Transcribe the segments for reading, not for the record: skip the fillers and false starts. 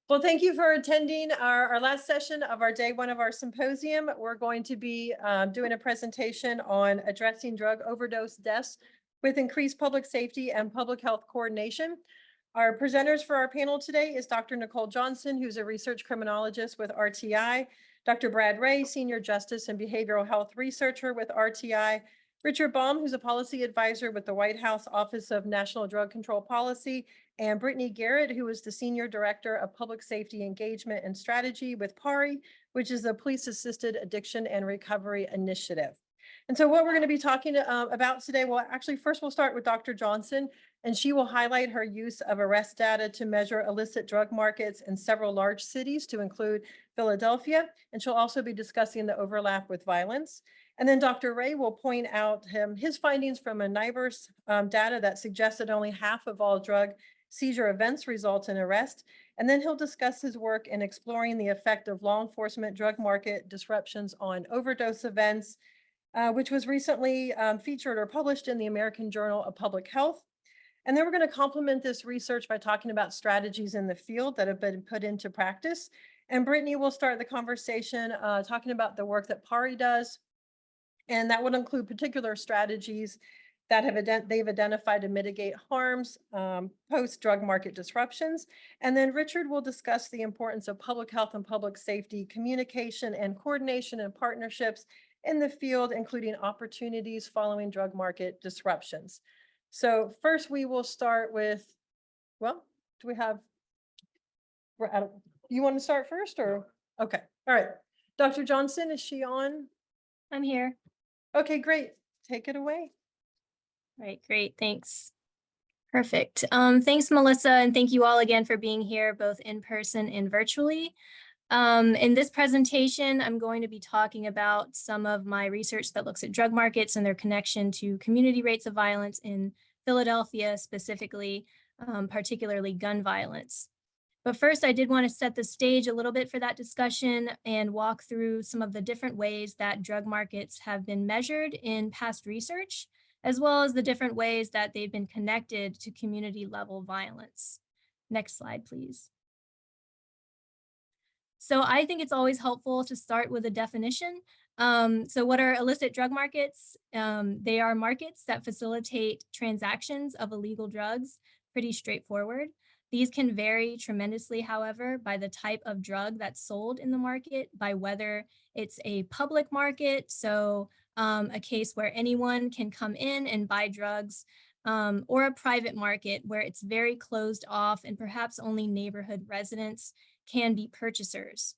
Well, thank you for attending our last session of our day one of our symposium. We're going to be doing a presentation on addressing drug overdose deaths with increased public safety and public health coordination. Our presenters for our panel today is Dr. Nicole Johnson, who's a research criminologist with RTI, Dr. Brad Ray, senior justice and behavioral health researcher with RTI, Richard Baum, who's a policy advisor with the White House Office of National Drug Control Policy, and Brittany Garrett, who is the Senior Director of Public Safety Engagement and Strategy with PARI, which is the Police Assisted Addiction and Recovery Initiative. And so what we're going to be talking about today, well, actually, first we'll start with Dr. Johnson, and she will highlight her use of arrest data to measure illicit drug markets in several large cities, to include Philadelphia, and she'll also be discussing the overlap with violence. And then Dr. Ray will point out his findings from a NIBRS data that suggests that only half of all drug seizure events result in arrest. And then he'll discuss his work in exploring the effect of law enforcement drug market disruptions on overdose events, which was recently featured or published in the American Journal of Public Health. And then we're going to complement this research by talking about strategies in the field that have been put into practice. And Brittany will start the conversation talking about the work that PARI does. And that would include particular strategies that they've identified to mitigate harms post-drug market disruptions. And then Richard will discuss the importance of public health and public safety communication and coordination and partnerships in the field, including opportunities following drug market disruptions. So first we will start with, well, do we have, you want to start first or? Okay, all right. Dr. Johnson, is she on? I'm here. Okay, great. Take it away. Right, great, thanks. Perfect. Thanks, Melissa, and thank you all again for being here, both in person and virtually. In this presentation, I'm going to be talking about some of my research that looks at drug markets and their connection to community rates of violence in Philadelphia, specifically, particularly gun violence. But first, I did want to set the stage a little bit for that discussion and walk through some of the different ways that drug markets have been measured in past research, as well as the different ways that they've been connected to community level violence. Next slide, please. So I think it's always helpful to start with a definition. So what are illicit drug markets? They are markets that facilitate transactions of illegal drugs, pretty straightforward. These can vary tremendously, however, by the type of drug that's sold in the market, by whether it's a public market, so a case where anyone can come in and buy drugs, or a private market where it's very closed off and perhaps only neighborhood residents can be purchasers.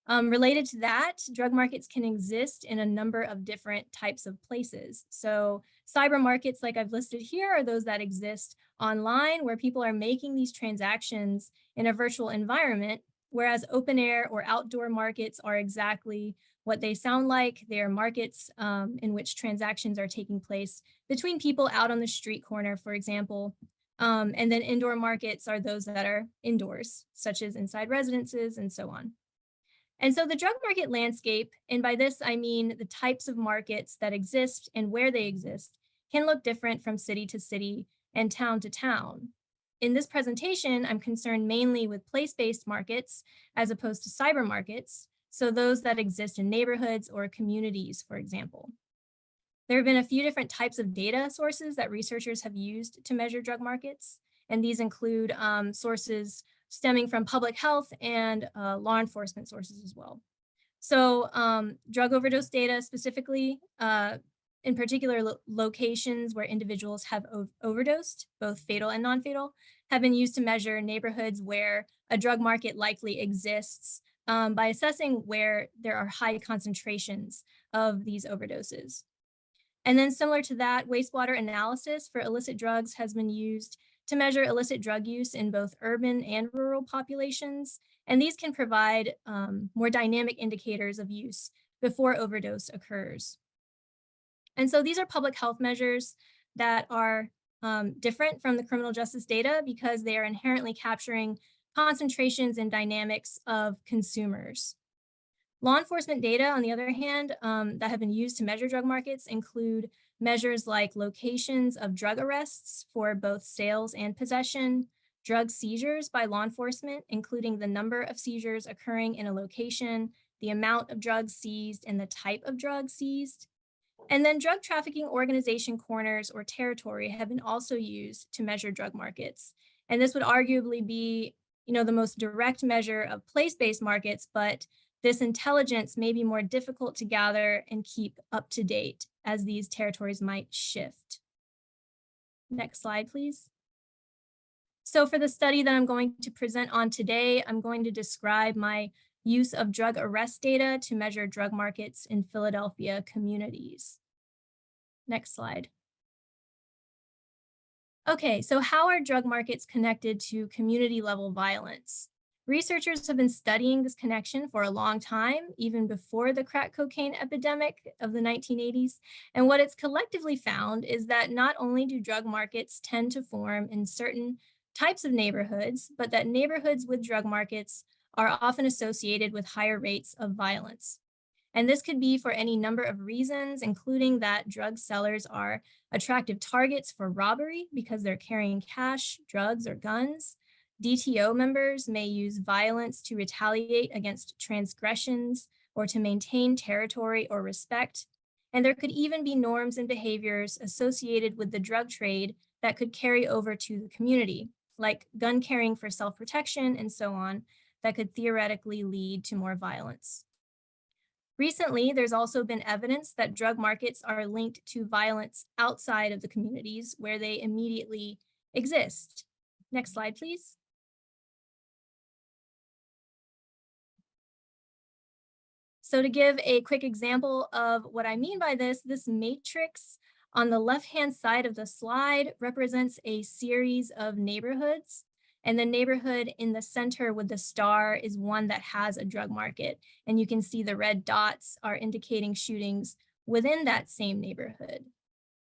Related to that, drug markets can exist in a number of different types of places. So cyber markets, like I've listed here, are those that exist online where people are making these transactions in a virtual environment, whereas open air or outdoor markets are exactly what they sound like. They are markets in which transactions are taking place between people out on the street corner, for example. And then indoor markets are those that are indoors, such as inside residences and so on. And so the drug market landscape, and by this I mean the types of markets that exist and where they exist, can look different from city to city and town to town. In this presentation, I'm concerned mainly with place-based markets as opposed to cyber markets, so those that exist in neighborhoods or communities, for example. There have been a few different types of data sources that researchers have used to measure drug markets, and these include sources stemming from public health and law enforcement sources as well. So drug overdose data specifically, in particular locations where individuals have overdosed, both fatal and non-fatal, have been used to measure neighborhoods where a drug market likely exists by assessing where there are high concentrations of these overdoses. And then similar to that, wastewater analysis for illicit drugs has been used to measure illicit drug use in both urban and rural populations. And these can provide more dynamic indicators of use before overdose occurs. And so these are public health measures that are different from the criminal justice data because they are inherently capturing concentrations and dynamics of consumers. Law enforcement data, on the other hand, that have been used to measure drug markets include measures like locations of drug arrests for both sales and possession, drug seizures by law enforcement, including the number of seizures occurring in a location, the amount of drugs seized, and the type of drug seized. And then drug trafficking organization corners or territory have been also used to measure drug markets. And this would arguably be, the most direct measure of place-based markets, but this intelligence may be more difficult to gather and keep up to date as these territories might shift. Next slide, please. So for the study that I'm going to present on today, I'm going to describe my use of drug arrest data to measure drug markets in Philadelphia communities. Next slide. Okay, so how are drug markets connected to community level violence? Researchers have been studying this connection for a long time, even before the crack cocaine epidemic of the 1980s. And what it's collectively found is that not only do drug markets tend to form in certain types of neighborhoods, but that neighborhoods with drug markets are often associated with higher rates of violence. And this could be for any number of reasons, including that drug sellers are attractive targets for robbery because they're carrying cash, drugs, or guns. DTO members may use violence to retaliate against transgressions or to maintain territory or respect. And there could even be norms and behaviors associated with the drug trade that could carry over to the community, like gun carrying for self-protection and so on, that could theoretically lead to more violence. Recently, there's also been evidence that drug markets are linked to violence outside of the communities where they immediately exist. Next slide, please. So to give a quick example of what I mean by this matrix on the left-hand side of the slide represents a series of neighborhoods. And the neighborhood in the center with the star is one that has a drug market. And you can see the red dots are indicating shootings within that same neighborhood.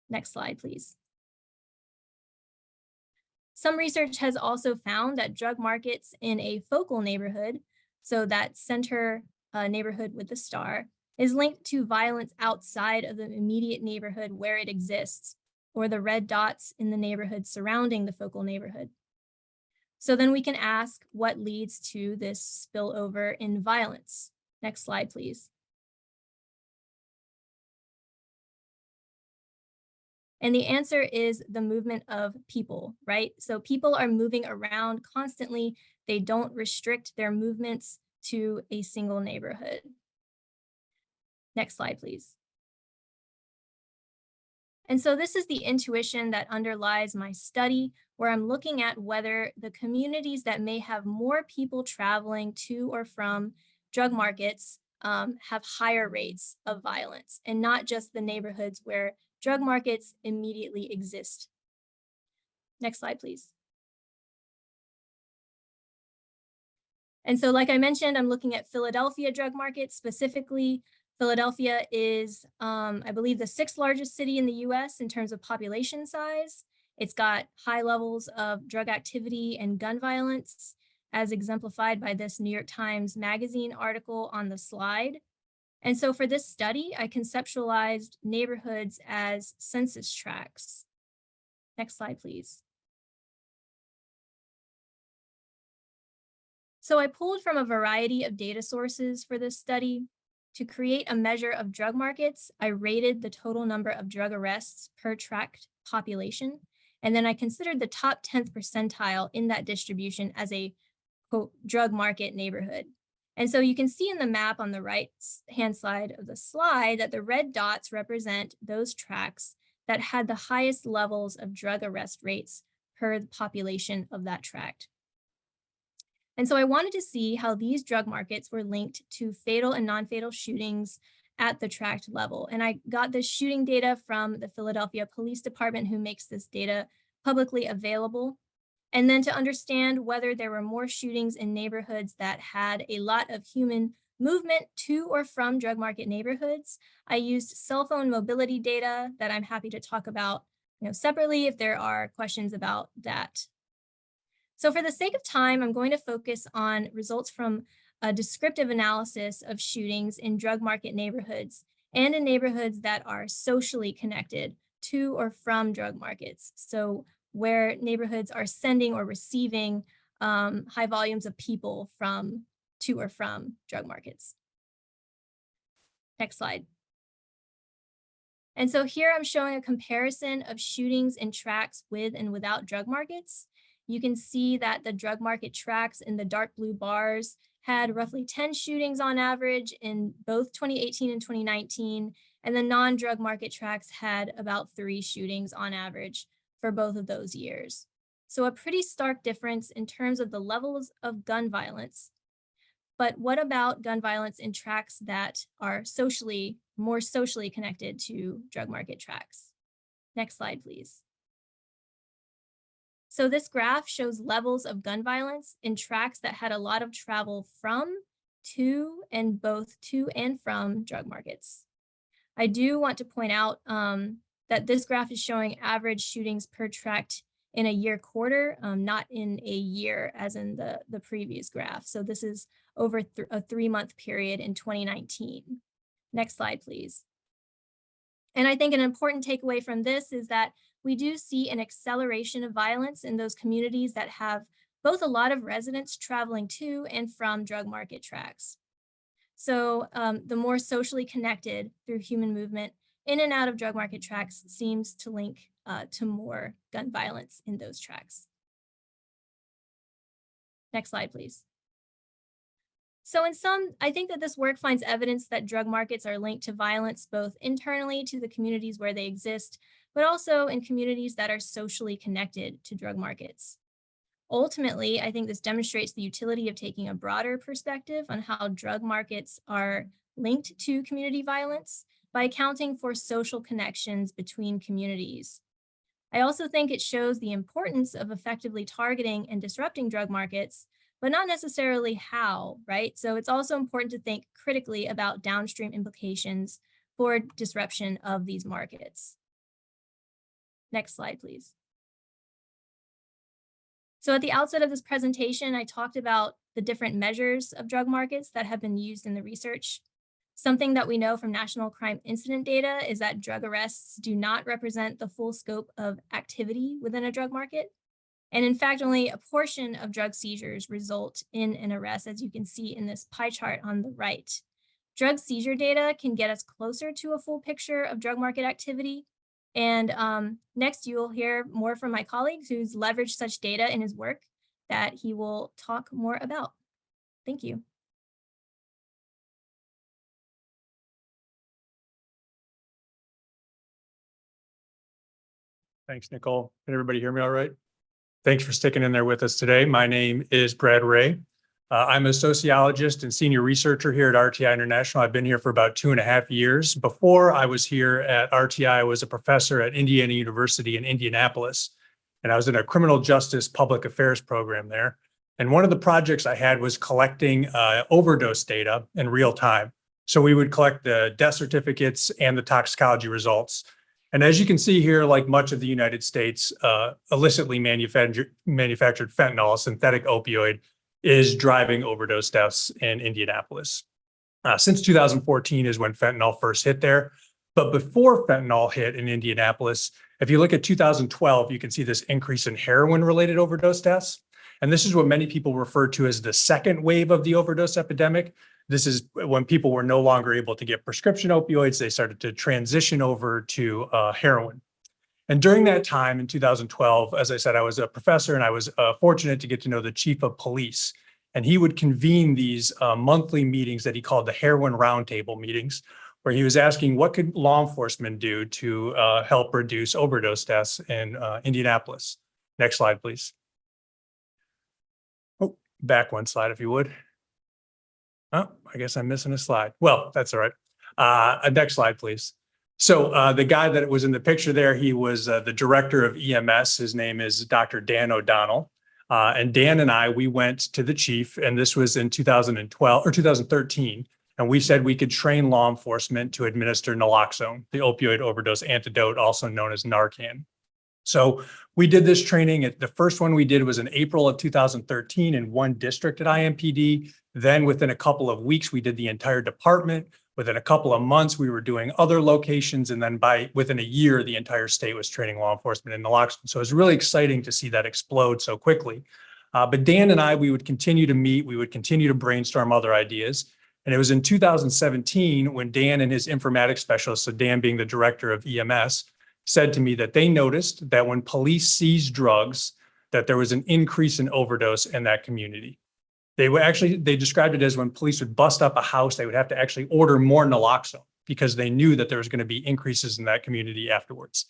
Next slide, please. Some research has also found that drug markets in a focal neighborhood, so that center neighborhood with the star, is linked to violence outside of the immediate neighborhood where it exists, or the red dots in the neighborhood surrounding the focal neighborhood. So then we can ask what leads to this spillover in violence. Next slide, please. And the answer is the movement of people, right? So people are moving around constantly. They don't restrict their movements to a single neighborhood. Next slide, please. And so this is the intuition that underlies my study, where I'm looking at whether the communities that may have more people traveling to or from drug markets have higher rates of violence, and not just the neighborhoods where drug markets immediately exist. Next slide, please. And so like I mentioned, I'm looking at Philadelphia drug markets specifically. Philadelphia is, I believe, the 6th largest city in the US in terms of population size. It's got high levels of drug activity and gun violence, as exemplified by this New York Times Magazine article on the slide. And so for this study, I conceptualized neighborhoods as census tracts. Next slide, please. So I pulled from a variety of data sources for this study. To create a measure of drug markets, I rated the total number of drug arrests per tract population. And then I considered the top 10th percentile in that distribution as a, quote, drug market neighborhood. And so you can see in the map on the right-hand side of the slide that the red dots represent those tracts that had the highest levels of drug arrest rates per the population of that tract. And so I wanted to see how these drug markets were linked to fatal and non-fatal shootings at the tract level. And I got this shooting data from the Philadelphia Police Department, who makes this data publicly available. And then to understand whether there were more shootings in neighborhoods that had a lot of human movement to or from drug market neighborhoods, I used cell phone mobility data that I'm happy to talk about separately if there are questions about that. So for the sake of time, I'm going to focus on results from a descriptive analysis of shootings in drug market neighborhoods and in neighborhoods that are socially connected to or from drug markets. So where neighborhoods are sending or receiving high volumes of people to or from drug markets. Next slide. And so here I'm showing a comparison of shootings in tracts with and without drug markets. You can see that the drug market tracts in the dark blue bars had roughly 10 shootings on average in both 2018 and 2019, and the non-drug market tracts had about 3 shootings on average for both of those years. So a pretty stark difference in terms of the levels of gun violence. But what about gun violence in tracts that are more socially connected to drug market tracts? Next slide, please. So this graph shows levels of gun violence in tracts that had a lot of travel from, to, and both to and from drug markets. I do want to point out that this graph is showing average shootings per tract in a year quarter, not in a year as in the previous graph. So this is over a 3-month period in 2019. Next slide, please. And I think an important takeaway from this is that we do see an acceleration of violence in those communities that have both a lot of residents traveling to and from drug market tracts. So the more socially connected through human movement in and out of drug market tracts seems to link to more gun violence in those tracts. Next slide, please. So in sum, I think that this work finds evidence that drug markets are linked to violence, both internally to the communities where they exist, but also in communities that are socially connected to drug markets. Ultimately, I think this demonstrates the utility of taking a broader perspective on how drug markets are linked to community violence by accounting for social connections between communities. I also think it shows the importance of effectively targeting and disrupting drug markets, but not necessarily how, right? So it's also important to think critically about downstream implications for disruption of these markets. Next slide, please. So at the outset of this presentation, I talked about the different measures of drug markets that have been used in the research. Something that we know from national crime incident data is that drug arrests do not represent the full scope of activity within a drug market. And in fact, only a portion of drug seizures result in an arrest, as you can see in this pie chart on the right. Drug seizure data can get us closer to a full picture of drug market activity. And next, you will hear more from my colleagues who's leveraged such data in his work that he will talk more about. Thank you. Thanks, Nicole. Can everybody hear me all right? Thanks for sticking in there with us today. My name is Brad Ray. I'm a sociologist and senior researcher here at RTI International. I've been here for about 2.5 years. Before I was here at RTI, I was a professor at Indiana University in Indianapolis, and I was in a criminal justice public affairs program there. And one of the projects I had was collecting overdose data in real time. So we would collect the death certificates and the toxicology results. And as you can see here, like much of the United States, illicitly manufactured fentanyl, a synthetic opioid, is driving overdose deaths in Indianapolis. Since 2014 is when fentanyl first hit there. But before fentanyl hit in Indianapolis, if you look at 2012, you can see this increase in heroin-related overdose deaths. And this is what many people refer to as the second wave of the overdose epidemic. This is when people were no longer able to get prescription opioids. They started to transition over to heroin. And during that time in 2012, as I said, I was a professor and I was fortunate to get to know the chief of police. And he would convene these monthly meetings that he called the heroin roundtable meetings, where he was asking what could law enforcement do to help reduce overdose deaths in Indianapolis. Next slide, please. Oh, back one slide if you would. Oh, I guess I'm missing a slide. Well, that's all right. Next slide, please. So the guy that was in the picture there, he was the director of EMS. His name is Dr. Dan O'Donnell. And Dan and I, we went to the chief, and this was in 2012 or 2013. And we said we could train law enforcement to administer naloxone, the opioid overdose antidote, also known as Narcan. So we did this training. The first one we did was in April of 2013 in one district at IMPD. Then within a couple of weeks, we did the entire department. Within a couple of months, we were doing other locations. And then within a year, the entire state was training law enforcement in naloxone. So it was really exciting to see that explode so quickly. But Dan and I, we would continue to meet, we would continue to brainstorm other ideas. And it was in 2017 when Dan and his informatics specialist, so Dan being the director of EMS, said to me that they noticed that when police seized drugs, that there was an increase in overdose in that community. They described it as when police would bust up a house, they would have to actually order more naloxone because they knew that there was going to be increases in that community afterwards.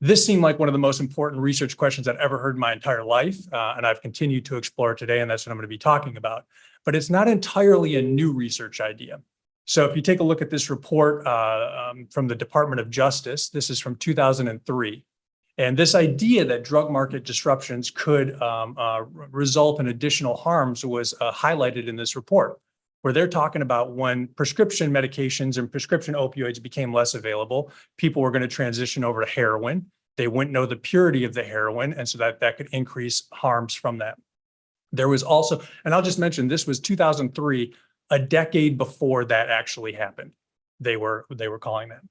This seemed like one of the most important research questions I'd ever heard in my entire life, and I've continued to explore today, and that's what I'm going to be talking about. But it's not entirely a new research idea. So if you take a look at this report from the Department of Justice, this is from 2003. And this idea that drug market disruptions could result in additional harms was highlighted in this report, where they're talking about when prescription medications and prescription opioids became less available, people were going to transition over to heroin. They wouldn't know the purity of the heroin, and so that could increase harms from that. There was also, and I'll just mention, this was 2003, a decade before that actually happened. They were calling that.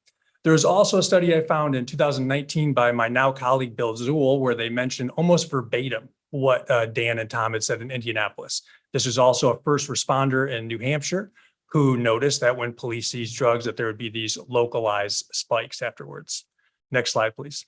There was also a study I found in 2019 by my now colleague, Bill Zuhl, where they mentioned almost verbatim what Dan and Tom had said in Indianapolis. This was also a first responder in New Hampshire who noticed that when police seized drugs, that there would be these localized spikes afterwards. Next slide, please.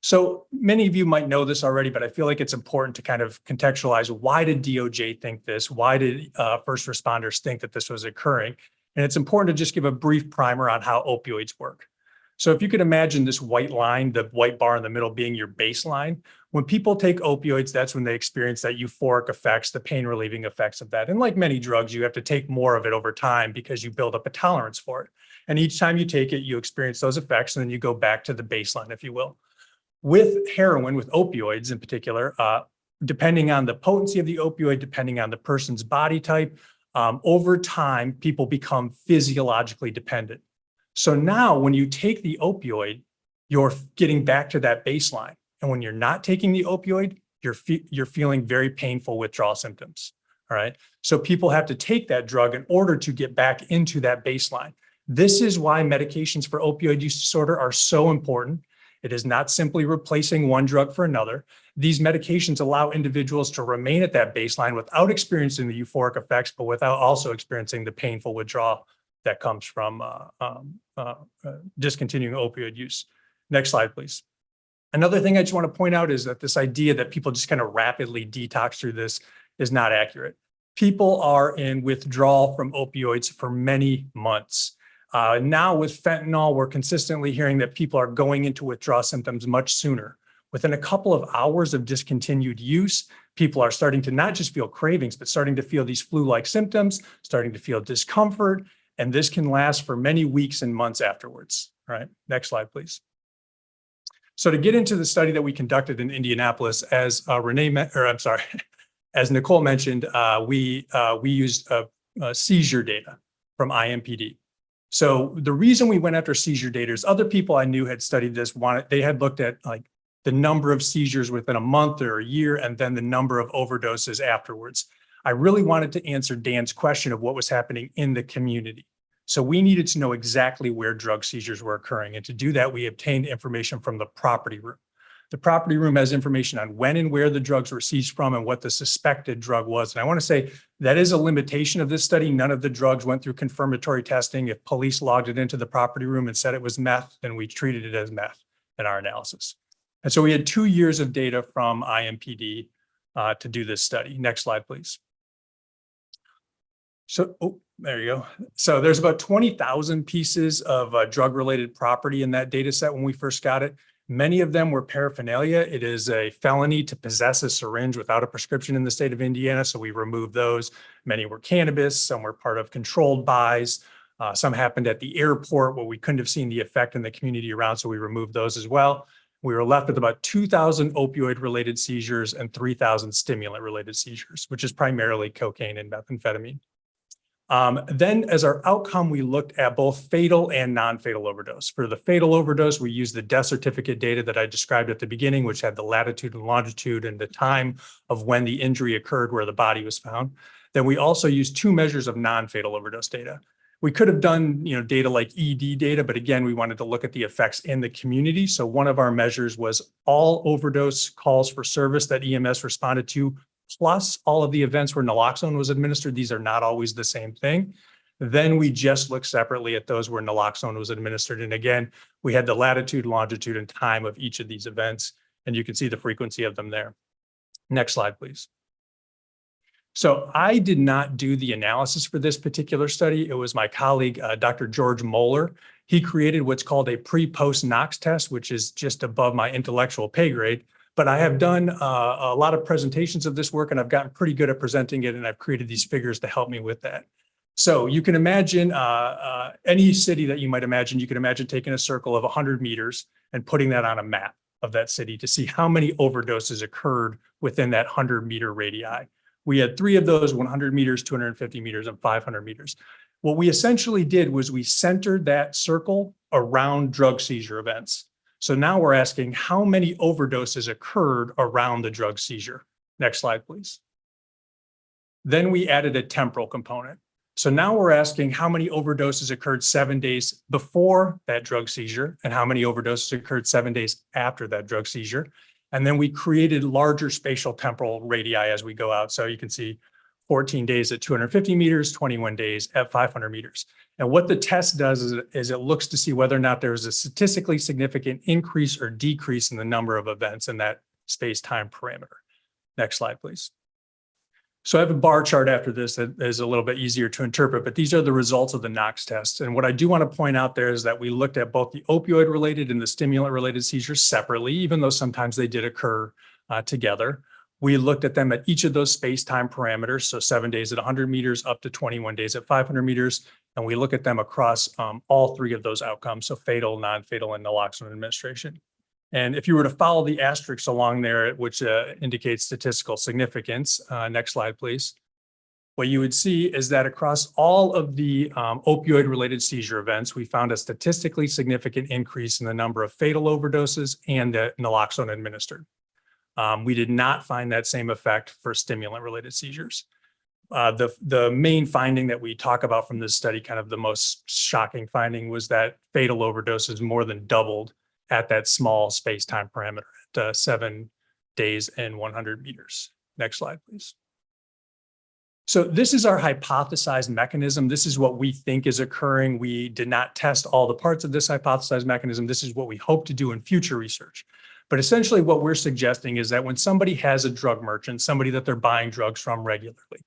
So many of you might know this already, but I feel like it's important to kind of contextualize, why did DOJ think this? Why did first responders think that this was occurring? And it's important to just give a brief primer on how opioids work. So if you could imagine this white line, the white bar in the middle being your baseline, when people take opioids, that's when they experience that euphoric effects, the pain relieving effects of that. And like many drugs, you have to take more of it over time because you build up a tolerance for it. And each time you take it, you experience those effects, and then you go back to the baseline, if you will. With heroin, with opioids in particular, depending on the potency of the opioid, depending on the person's body type, over time, people become physiologically dependent. So now when you take the opioid, you're getting back to that baseline. And when you're not taking the opioid, you're feeling very painful withdrawal symptoms. All right. So people have to take that drug in order to get back into that baseline. This is why medications for opioid use disorder are so important. It is not simply replacing one drug for another. These medications allow individuals to remain at that baseline without experiencing the euphoric effects, but without also experiencing the painful withdrawal that comes from discontinuing opioid use. Next slide, please. Another thing I just want to point out is that this idea that people just kind of rapidly detox through this is not accurate. People are in withdrawal from opioids for many months. Now with fentanyl, we're consistently hearing that people are going into withdrawal symptoms much sooner. Within a couple of hours of discontinued use, people are starting to not just feel cravings, but starting to feel these flu-like symptoms, starting to feel discomfort, and this can last for many weeks and months afterwards. All right, next slide, please. So to get into the study that we conducted in Indianapolis, as as Nicole mentioned, we used seizure data from IMPD. So the reason we went after seizure data is other people I knew had studied this, they had looked at like the number of seizures within a month or a year, and then the number of overdoses afterwards. I really wanted to answer Dan's question of what was happening in the community. So we needed to know exactly where drug seizures were occurring. And to do that, we obtained information from the property room. The property room has information on when and where the drugs were seized from and what the suspected drug was. And I want to say that is a limitation of this study. None of the drugs went through confirmatory testing. If police logged it into the property room and said it was meth, then we treated it as meth in our analysis. And so we had 2 years of data from IMPD to do this study. Next slide, please. So, there you go. So there's about 20,000 pieces of drug-related property in that data set when we first got it. Many of them were paraphernalia. It is a felony to possess a syringe without a prescription in the state of Indiana, so we removed those. Many were cannabis, some were part of controlled buys. Some happened at the airport where we couldn't have seen the effect in the community around, so we removed those as well. We were left with about 2,000 opioid-related seizures and 3,000 stimulant-related seizures, which is primarily cocaine and methamphetamine. Then as our outcome, we looked at both fatal and non-fatal overdose. For the fatal overdose, we used the death certificate data that I described at the beginning, which had the latitude and longitude and the time of when the injury occurred where the body was found. Then we also used 2 measures of non-fatal overdose data. We could have done, data like ED data, but again, we wanted to look at the effects in the community. So one of our measures was all overdose calls for service that EMS responded to, plus all of the events where naloxone was administered. These are not always the same thing. Then we just looked separately at those where naloxone was administered. And again, we had the latitude, longitude, and time of each of these events, and you can see the frequency of them there. Next slide, please. So I did not do the analysis for this particular study. It was my colleague, Dr. George Moeller. He created what's called a pre-post NOx test, which is just above my intellectual pay grade. But I have done a lot of presentations of this work, and I've gotten pretty good at presenting it, and I've created these figures to help me with that. So you can imagine any city that you might imagine, you can imagine taking a circle of 100 meters and putting that on a map of that city to see how many overdoses occurred within that 100-meter radii. We had 3 of those, 100 meters, 250 meters, and 500 meters. What we essentially did was we centered that circle around drug seizure events. So now we're asking how many overdoses occurred around the drug seizure. Next slide, please. Then we added a temporal component. So now we're asking how many overdoses occurred 7 days before that drug seizure and how many overdoses occurred 7 days after that drug seizure. And then we created larger spatial temporal radii as we go out. So you can see 14 days at 250 meters, 21 days at 500 meters. And what the test does is it looks to see whether or not there is a statistically significant increase or decrease in the number of events in that space-time parameter. Next slide, please. So I have a bar chart after this that is a little bit easier to interpret, but these are the results of the NOx test. And what I do want to point out there is that we looked at both the opioid-related and the stimulant-related seizures separately, even though sometimes they did occur together. We looked at them at each of those space-time parameters, so 7 days at 100 meters up to 21 days at 500 meters, and we look at them across all 3 of those outcomes, so fatal, non-fatal, and naloxone administration. And if you were to follow the asterisks along there, which indicates statistical significance, next slide, please. What you would see is that across all of the opioid-related seizure events, we found a statistically significant increase in the number of fatal overdoses and the naloxone administered. We did not find that same effect for stimulant-related seizures. The main finding that we talk about from this study, kind of the most shocking finding, was that fatal overdoses more than doubled at that small space-time parameter at 7 days and 100 meters. Next slide, please. So this is our hypothesized mechanism. This is what we think is occurring. We did not test all the parts of this hypothesized mechanism. This is what we hope to do in future research. But essentially what we're suggesting is that when somebody has a drug merchant, somebody that they're buying drugs from regularly,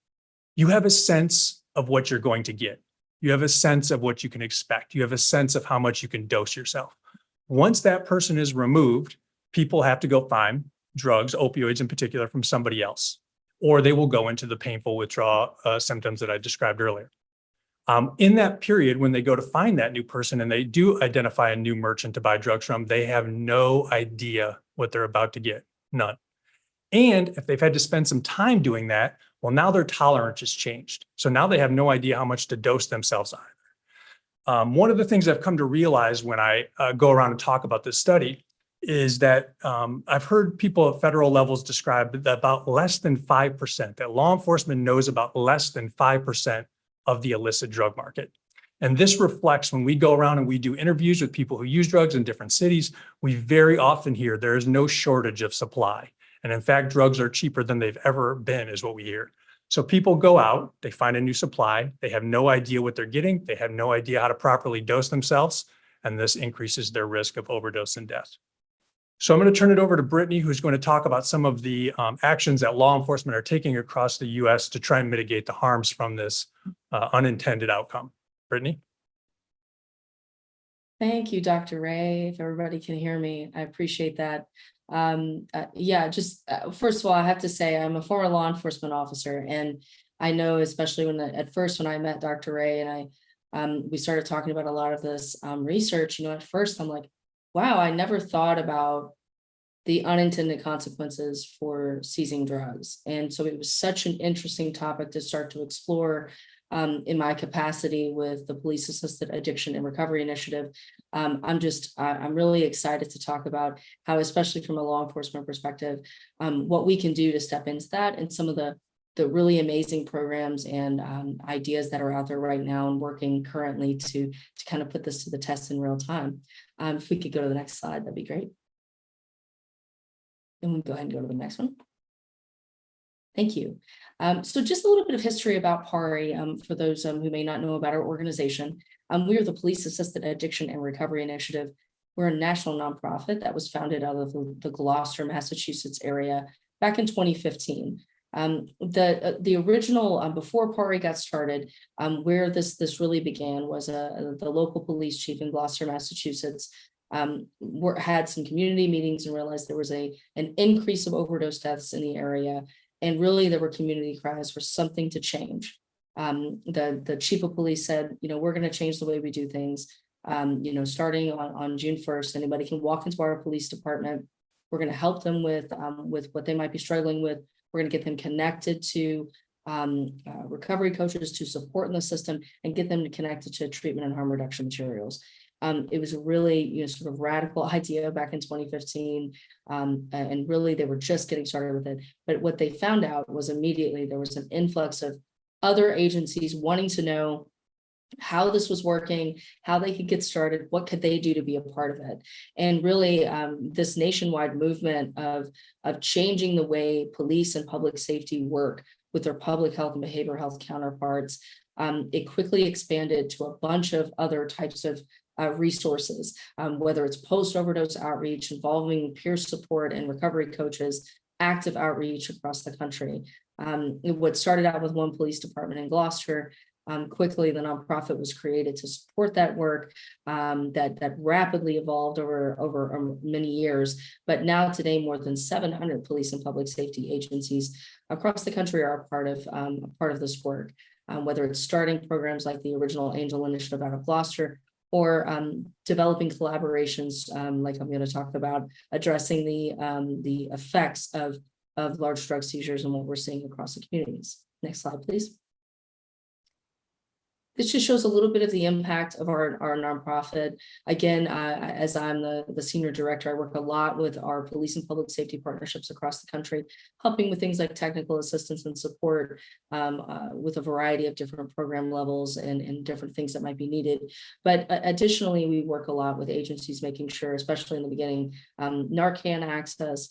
you have a sense of what you're going to get. You have a sense of what you can expect. You have a sense of how much you can dose yourself. Once that person is removed, people have to go find drugs, opioids in particular, from somebody else, or they will go into the painful withdrawal symptoms that I described earlier. In that period, when they go to find that new person and they do identify a new merchant to buy drugs from, they have no idea what they're about to get, none. And if they've had to spend some time doing that, well, now their tolerance has changed. So now they have no idea how much to dose themselves on. One of the things I've come to realize when I go around and talk about this study is that I've heard people at federal levels describe that about less than 5%, that law enforcement knows about less than 5% of the illicit drug market. And this reflects when we go around and we do interviews with people who use drugs in different cities, we very often hear there is no shortage of supply. And in fact, drugs are cheaper than they've ever been, is what we hear. So people go out, they find a new supply, they have no idea what they're getting, they have no idea how to properly dose themselves, and this increases their risk of overdose and death. So I'm going to turn it over to Brittany, who's going to talk about some of the actions that law enforcement are taking across the U.S. to try and mitigate the harms from this unintended outcome. Brittany? Thank you, Dr. Ray. If everybody can hear me, I appreciate that. First of all, I have to say I'm a former law enforcement officer, and I know, especially at first when I met Dr. Ray and we started talking about a lot of this research, at first I'm like, wow, I never thought about the unintended consequences for seizing drugs. And so it was such an interesting topic to start to explore in my capacity with the Police Assisted Addiction and Recovery Initiative. I'm really excited to talk about how, especially from a law enforcement perspective, what we can do to step into that and some of the the really amazing programs and ideas that are out there right now and working currently to kind of put this to the test in real time. If we could go to the next slide, that'd be great. And we'll go ahead and go to the next one. Thank you. So just a little bit of history about PARI for those who may not know about our organization. We are the Police Assisted Addiction and Recovery Initiative. We're a national nonprofit that was founded out of the Gloucester, Massachusetts area back in 2015. The original, before PARI got started, where this really began was the local police chief in Gloucester, Massachusetts, had some community meetings and realized there was an increase of overdose deaths in the area. And really there were community cries for something to change. The chief of police said, we're going to change the way we do things. Starting on June 1st, anybody can walk into our police department. We're going to help them with what they might be struggling with. We're going to get them connected to recovery coaches to support in the system and get them connected to treatment and harm reduction materials. It was a really, sort of radical idea back in 2015. And really they were just getting started with it. But what they found out was immediately there was an influx of other agencies wanting to know how this was working, how they could get started, what could they do to be a part of it. And really this nationwide movement of changing the way police and public safety work with their public health and behavioral health counterparts, it quickly expanded to a bunch of other types of resources, whether it's post-overdose outreach involving peer support and recovery coaches, active outreach across the country. What started out with one police department in Gloucester, quickly the nonprofit was created to support that work that rapidly evolved over many years. But now today, more than 700 police and public safety agencies across the country are a part of this work, whether it's starting programs like the original Angel Initiative out of Gloucester, or developing collaborations like I'm going to talk about, addressing the effects of large drug seizures and what we're seeing across the communities. Next slide, please. This just shows a little bit of the impact of our nonprofit. Again, as I'm the senior director, I work a lot with our police and public safety partnerships across the country, helping with things like technical assistance and support with a variety of different program levels and different things that might be needed. But additionally, we work a lot with agencies, making sure, especially in the beginning, Narcan access,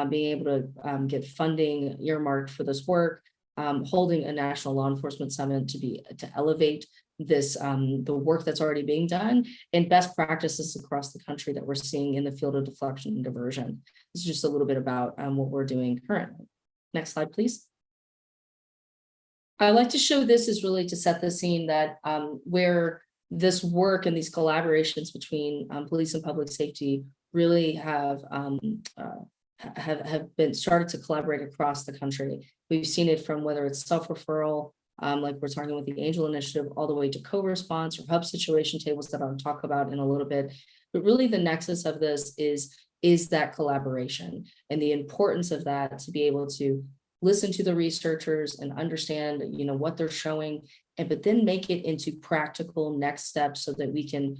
being able to get funding earmarked for this work, holding a national law enforcement summit to elevate this the work that's already being done and best practices across the country that we're seeing in the field of deflection and diversion. This is just a little bit about what we're doing currently. Next slide, please. I like to show this is really to set the scene that where this work and these collaborations between police and public safety really have been started to collaborate across the country. We've seen it from whether it's self-referral, like we're talking with the Angel Initiative, all the way to co-response or hub situation tables that I'll talk about in a little bit. But really the nexus of this is that collaboration and the importance of that, to be able to listen to the researchers and understand, what they're showing, but then make it into practical next steps so that we can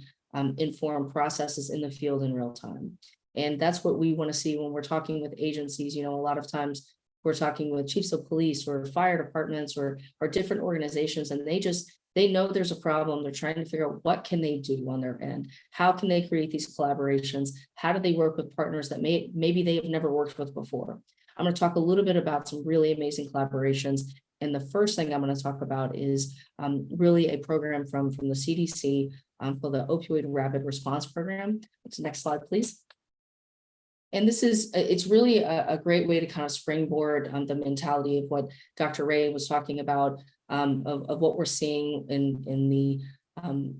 inform processes in the field in real time. And that's what we want to see when we're talking with agencies. A lot of times we're talking with chiefs of police or fire departments or different organizations, and they know there's a problem. They're trying to figure out what can they do on their end. How can they create these collaborations? How do they work with partners that maybe they have never worked with before? I'm going to talk a little bit about some really amazing collaborations. And the first thing I'm going to talk about is really a program from the CDC called the Opioid Rapid Response Program. Next slide, please. And it's really a great way to kind of springboard the mentality of what Dr. Ray was talking about, of what we're seeing in the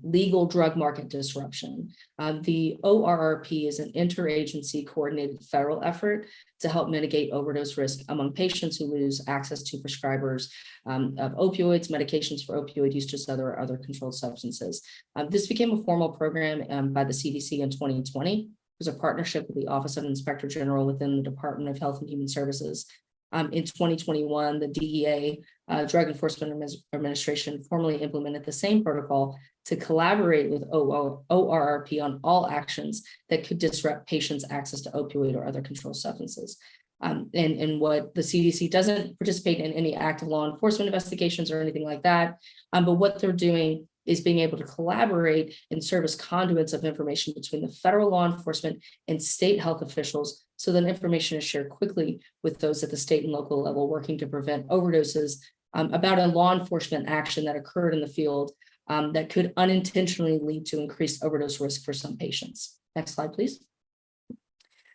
legal drug market disruption. The ORRP is an interagency coordinated federal effort to help mitigate overdose risk among patients who lose access to prescribers of opioids, medications for opioid use, just other controlled substances. This became a formal program by the CDC in 2020. It was a partnership with the Office of Inspector General within the Department of Health and Human Services. In 2021, the DEA, Drug Enforcement Administration, formally implemented the same protocol to collaborate with ORRP on all actions that could disrupt patients' access to opioid or other controlled substances. And what the CDC doesn't participate in any active law enforcement investigations or anything like that. But what they're doing is being able to collaborate and serve as conduits of information between the federal law enforcement and state health officials, so that information is shared quickly with those at the state and local level working to prevent overdoses, about a law enforcement action that occurred in the field that could unintentionally lead to increased overdose risk for some patients. Next slide, please.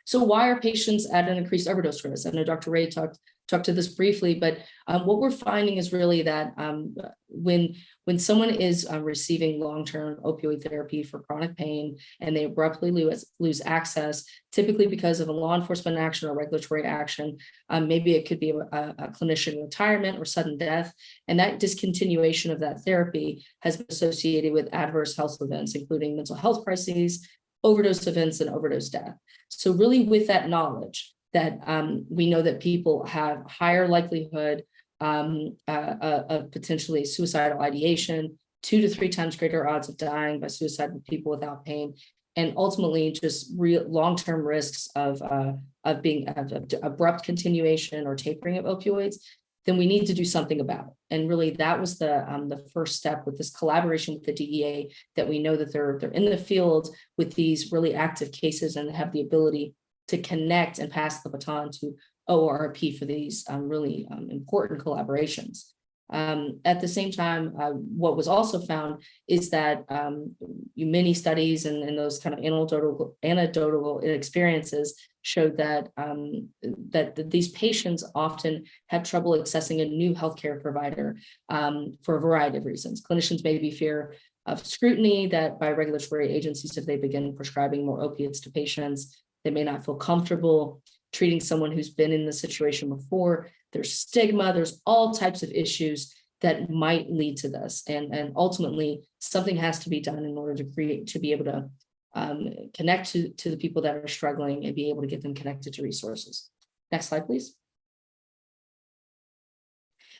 So why are patients at an increased overdose risk? I know Dr. Ray talked to this briefly, but what we're finding is really that when someone is receiving long-term opioid therapy for chronic pain and they abruptly lose access, typically because of a law enforcement action or regulatory action, maybe it could be a clinician retirement or sudden death, and that discontinuation of that therapy has been associated with adverse health events, including mental health crises, overdose events, and overdose death. So really with that knowledge that we know that people have higher likelihood of potentially suicidal ideation, 2 to 3 times greater odds of dying by suicide with people without pain, and ultimately just real long-term risks of abrupt continuation or tapering of opioids, then we need to do something about it. And really that was the first step with this collaboration with the DEA, that we know that they're in the field with these really active cases and have the ability to connect and pass the baton to ORP for these really important collaborations. At the same time, what was also found is that many studies and those kind of anecdotal experiences showed that that these patients often had trouble accessing a new healthcare provider for a variety of reasons. Clinicians may be fear of scrutiny that by regulatory agencies if they begin prescribing more opiates to patients. They may not feel comfortable treating someone who's been in the situation before. There's stigma, there's all types of issues that might lead to this. And ultimately, something has to be done in order to be able to connect to the people that are struggling and be able to get them connected to resources. Next slide, please.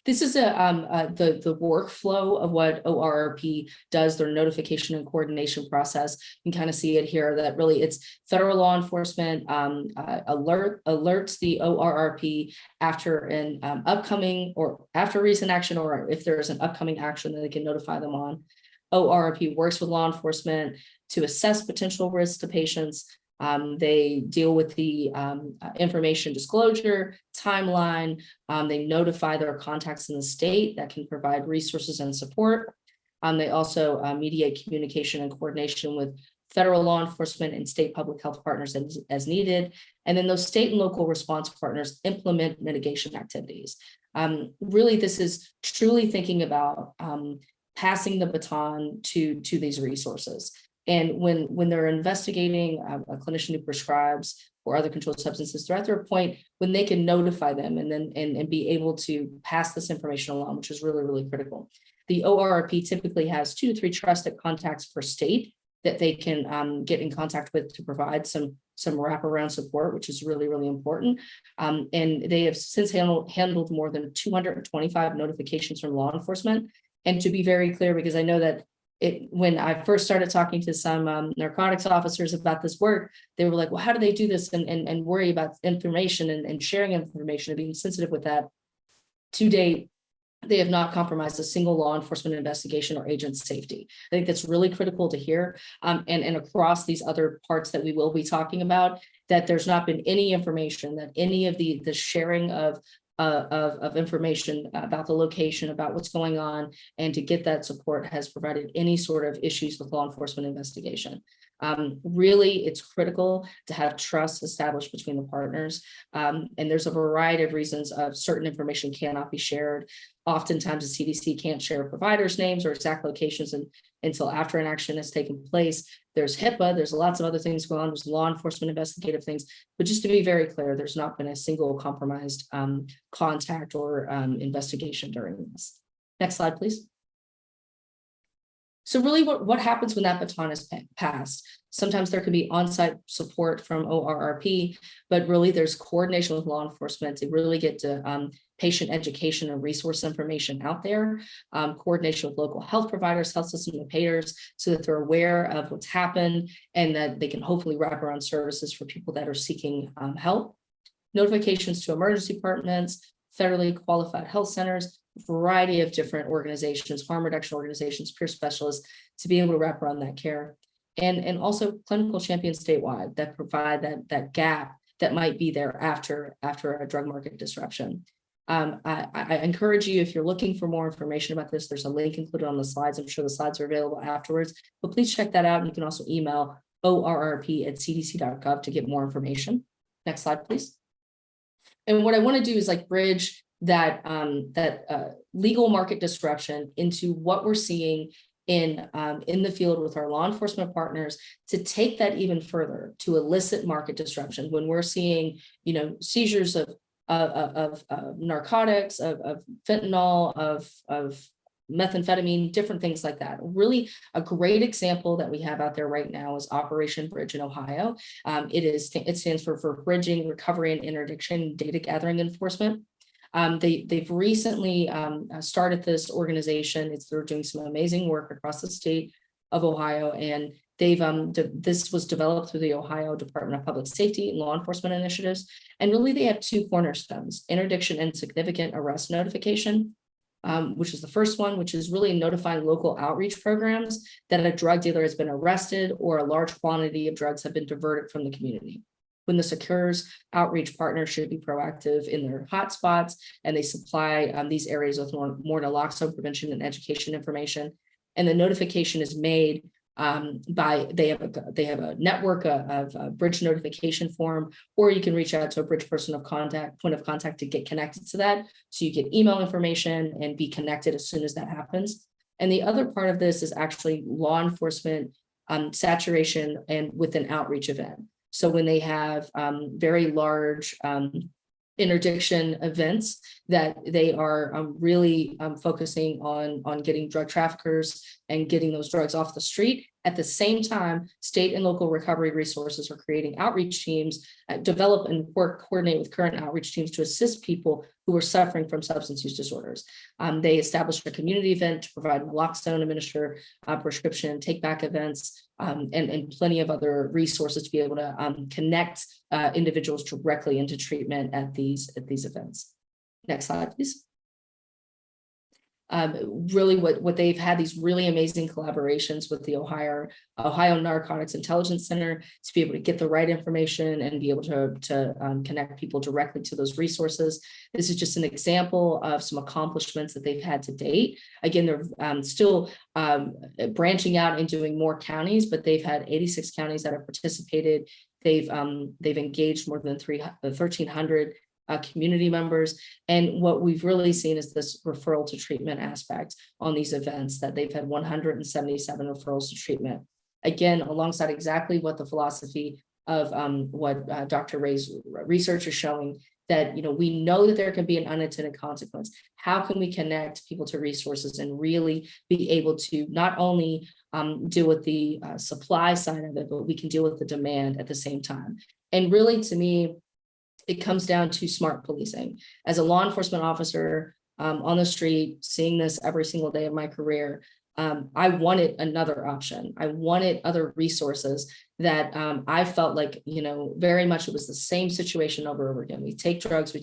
This is the workflow of what ORRP does, their notification and coordination process. You can kind of see it here that really it's federal law enforcement alerts the ORRP after an upcoming or after recent action, or if there is an upcoming action that they can notify them on. ORRP works with law enforcement to assess potential risks to patients. They deal with the information disclosure timeline. They notify their contacts in the state that can provide resources and support. They also mediate communication and coordination with federal law enforcement and state public health partners as needed. And then those state and local response partners implement mitigation activities. Really, this is truly thinking about passing the baton to these resources. And when they're investigating a clinician who prescribes or other controlled substances, they're at their point when they can notify them and be able to pass this information along, which is really, really critical. The ORRP typically has 2 to 3 trusted contacts per state that they can get in contact with to provide some wraparound support, which is really, really important. And they have since handled more than 225 notifications from law enforcement. And to be very clear, because I know that when I first started talking to some narcotics officers about this work, they were like, well, how do they do this and worry about information and sharing information and being sensitive with that? To date, they have not compromised a single law enforcement investigation or agent's safety. I think that's really critical to hear. And across these other parts that we will be talking about, that there's not been any information that any of the sharing of information about the location, about what's going on, and to get that support has provided any sort of issues with law enforcement investigation. Really, it's critical to have trust established between the partners. And there's a variety of reasons of certain information cannot be shared. Oftentimes the CDC can't share providers' names or exact locations until after an action has taken place. There's HIPAA, there's lots of other things going on, there's law enforcement investigative things, but just to be very clear, there's not been a single compromised contact or investigation during this. Next slide, please. So really what happens when that baton is passed? Sometimes there can be on-site support from ORRP, but really there's coordination with law enforcement to really get to patient education and resource information out there, coordination with local health providers, health system and payers, so that they're aware of what's happened and that they can hopefully wrap around services for people that are seeking help. notifications to emergency departments, federally qualified health centers, a variety of different organizations, harm reduction organizations, peer specialists, to be able to wrap around that care. And also clinical champions statewide that provide that gap that might be there after a drug market disruption. I encourage you, if you're looking for more information about this, there's a link included on the slides. I'm sure the slides are available afterwards, but please check that out. And you can also email orrp@cdc.gov to get more information. Next slide, please. And what I want to do is like bridge that legal market disruption into what we're seeing in the field with our law enforcement partners to take that even further to illicit market disruption when we're seeing, seizures of narcotics, of fentanyl, of methamphetamine, different things like that. Really a great example that we have out there right now is Operation Bridge in Ohio. It stands for Bridging, Recovery, and Interdiction Data Gathering Enforcement. They've recently started this organization. They're doing some amazing work across the state of Ohio, and this was developed through the Ohio Department of Public Safety and law enforcement initiatives. And really they have two cornerstones: interdiction and significant arrest notification, which is the first one, which is really notifying local outreach programs that a drug dealer has been arrested or a large quantity of drugs have been diverted from the community. When this occurs, outreach partners should be proactive in their hotspots, and they supply these areas with more naloxone prevention and education information. And the notification is made they have a network of a bridge notification form, or you can reach out to a bridge point of contact to get connected to that. So you get email information and be connected as soon as that happens. And the other part of this is actually law enforcement saturation and with an outreach event. So when they have very large interdiction events that they are really focusing on getting drug traffickers and getting those drugs off the street. At the same time, state and local recovery resources are creating outreach teams, develop and coordinate with current outreach teams to assist people who are suffering from substance use disorders. They established a community event to provide naloxone, administer prescription take back events, and plenty of other resources to be able to connect individuals directly into treatment at these events. Next slide, please. Really what they've had these really amazing collaborations with the Ohio Narcotics Intelligence Center to be able to get the right information and be able to connect people directly to those resources. This is just an example of some accomplishments that they've had to date. Again, they're still branching out and doing more counties, but they've had 86 counties that have participated. They've engaged more than 1,300 community members. And what we've really seen is this referral to treatment aspect on these events, that they've had 177 referrals to treatment. Again, alongside exactly what the philosophy of what Dr. Ray's research is showing, that we know that there can be an unintended consequence. How can we connect people to resources and really be able to not only deal with the supply side of it, but we can deal with the demand at the same time. And really, to me, it comes down to smart policing. As a law enforcement officer on the street, seeing this every single day of my career, I wanted another option. I wanted other resources that I felt like, very much it was the same situation over and over again. We take drugs,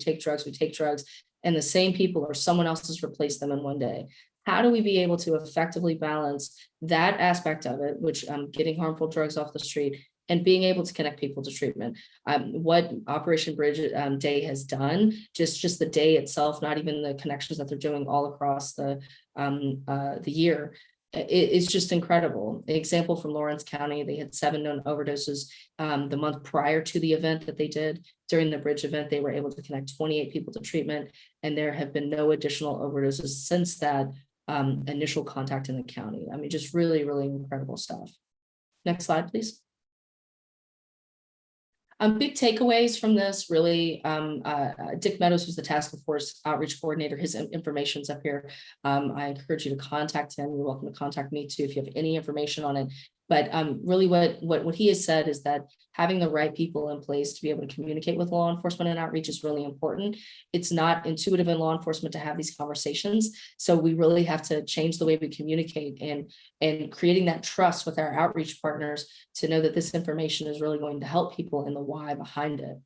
and the same people or someone else has replaced them in one day. How do we be able to effectively balance that aspect of it, which getting harmful drugs off the street, and being able to connect people to treatment? What Operation Bridge Day has done, just the day itself, not even the connections that they're doing all across the year, it's just incredible. An example from Lawrence County, they had 7 known overdoses the month prior to the event that they did. During the Bridge event, they were able to connect 28 people to treatment, and there have been no additional overdoses since that initial contact in the county. I mean, just really, really incredible stuff. Next slide, please. Big takeaways from this, really, Dick Meadows, who's the task force outreach coordinator, his information's up here. I encourage you to contact him. You're welcome to contact me too if you have any information on it. But really what he has said is that having the right people in place to be able to communicate with law enforcement and outreach is really important. It's not intuitive in law enforcement to have these conversations. So we really have to change the way we communicate and creating that trust with our outreach partners to know that this information is really going to help people and the why behind it.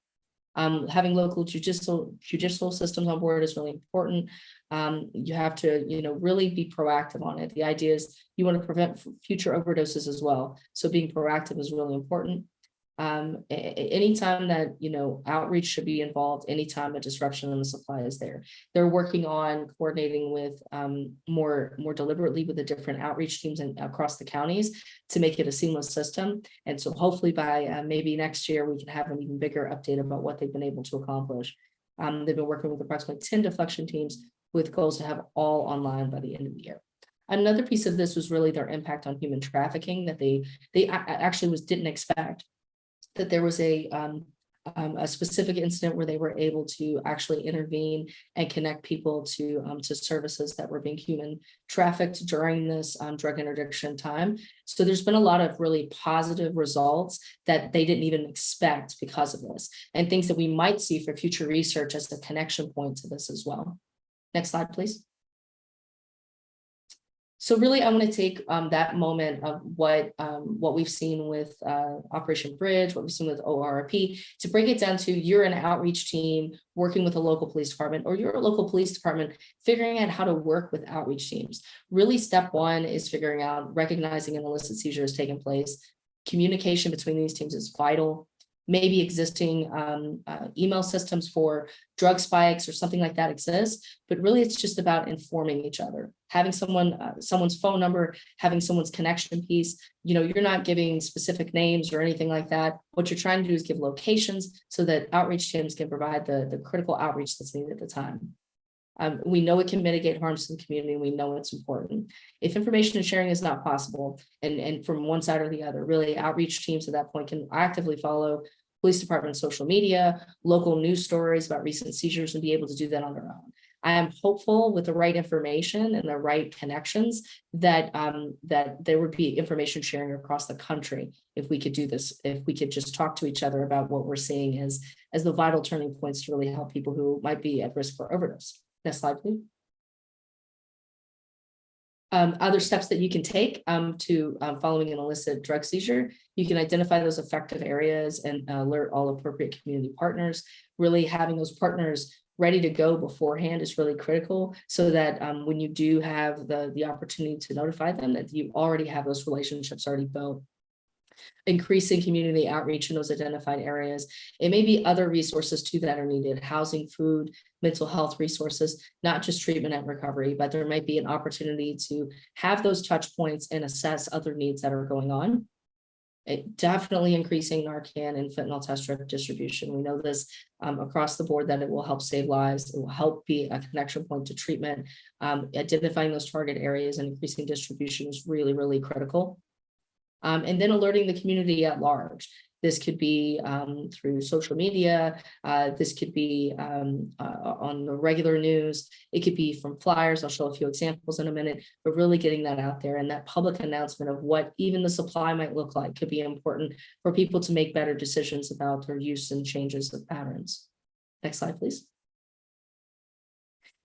Having local judicial systems on board is really important. You have to, really be proactive on it. The idea is you want to prevent future overdoses as well. So being proactive is really important. Anytime that, outreach should be involved, anytime a disruption in the supply is there. They're working on coordinating with more deliberately with the different outreach teams across the counties to make it a seamless system. And so hopefully by maybe next year, we can have an even bigger update about what they've been able to accomplish. They've been working with approximately 10 deflection teams with goals to have all online by the end of the year. Another piece of this was really their impact on human trafficking that they actually didn't expect. That there was a specific incident where they were able to actually intervene and connect people to services that were being human trafficked during this drug interdiction time. So there's been a lot of really positive results that they didn't even expect because of this, and things that we might see for future research as a connection point to this as well. Next slide, please. So really, I want to take that moment of what we've seen with Operation Bridge, what we've seen with ORP, to break it down to you're an outreach team working with a local police department, or you're a local police department figuring out how to work with outreach teams. Really, step one is figuring out, recognizing an illicit seizure has taken place. Communication between these teams is vital. Maybe existing email systems for drug spikes or something like that exists, but really it's just about informing each other, having someone's phone number, having someone's connection piece. You're not giving specific names or anything like that. What you're trying to do is give locations so that outreach teams can provide the critical outreach that's needed at the time. We know it can mitigate harms to the community, and we know it's important. If information sharing is not possible, and from one side or the other, really outreach teams at that point can actively follow police department social media, local news stories about recent seizures, and be able to do that on their own. I am hopeful with the right information and the right connections that there would be information sharing across the country if we could do this, if we could just talk to each other about what we're seeing as the vital turning points to really help people who might be at risk for overdose. Next slide, please. Other steps that you can take to following an illicit drug seizure, you can identify those effective areas and alert all appropriate community partners. Really having those partners ready to go beforehand is really critical, so that when you do have the opportunity to notify them, that you already have those relationships already built. Increasing community outreach in those identified areas. It may be other resources too that are needed: housing, food, mental health resources, not just treatment and recovery, but there might be an opportunity to have those touch points and assess other needs that are going on. Definitely increasing Narcan and fentanyl test strip distribution. We know this across the board, that it will help save lives. It will help be a connection point to treatment. Identifying those target areas and increasing distribution is really, really critical. And then alerting the community at large. This could be through social media. This could be on the regular news. It could be from flyers. I'll show a few examples in a minute, but really getting that out there, and that public announcement of what even the supply might look like could be important for people to make better decisions about their use and changes of patterns. Next slide, please.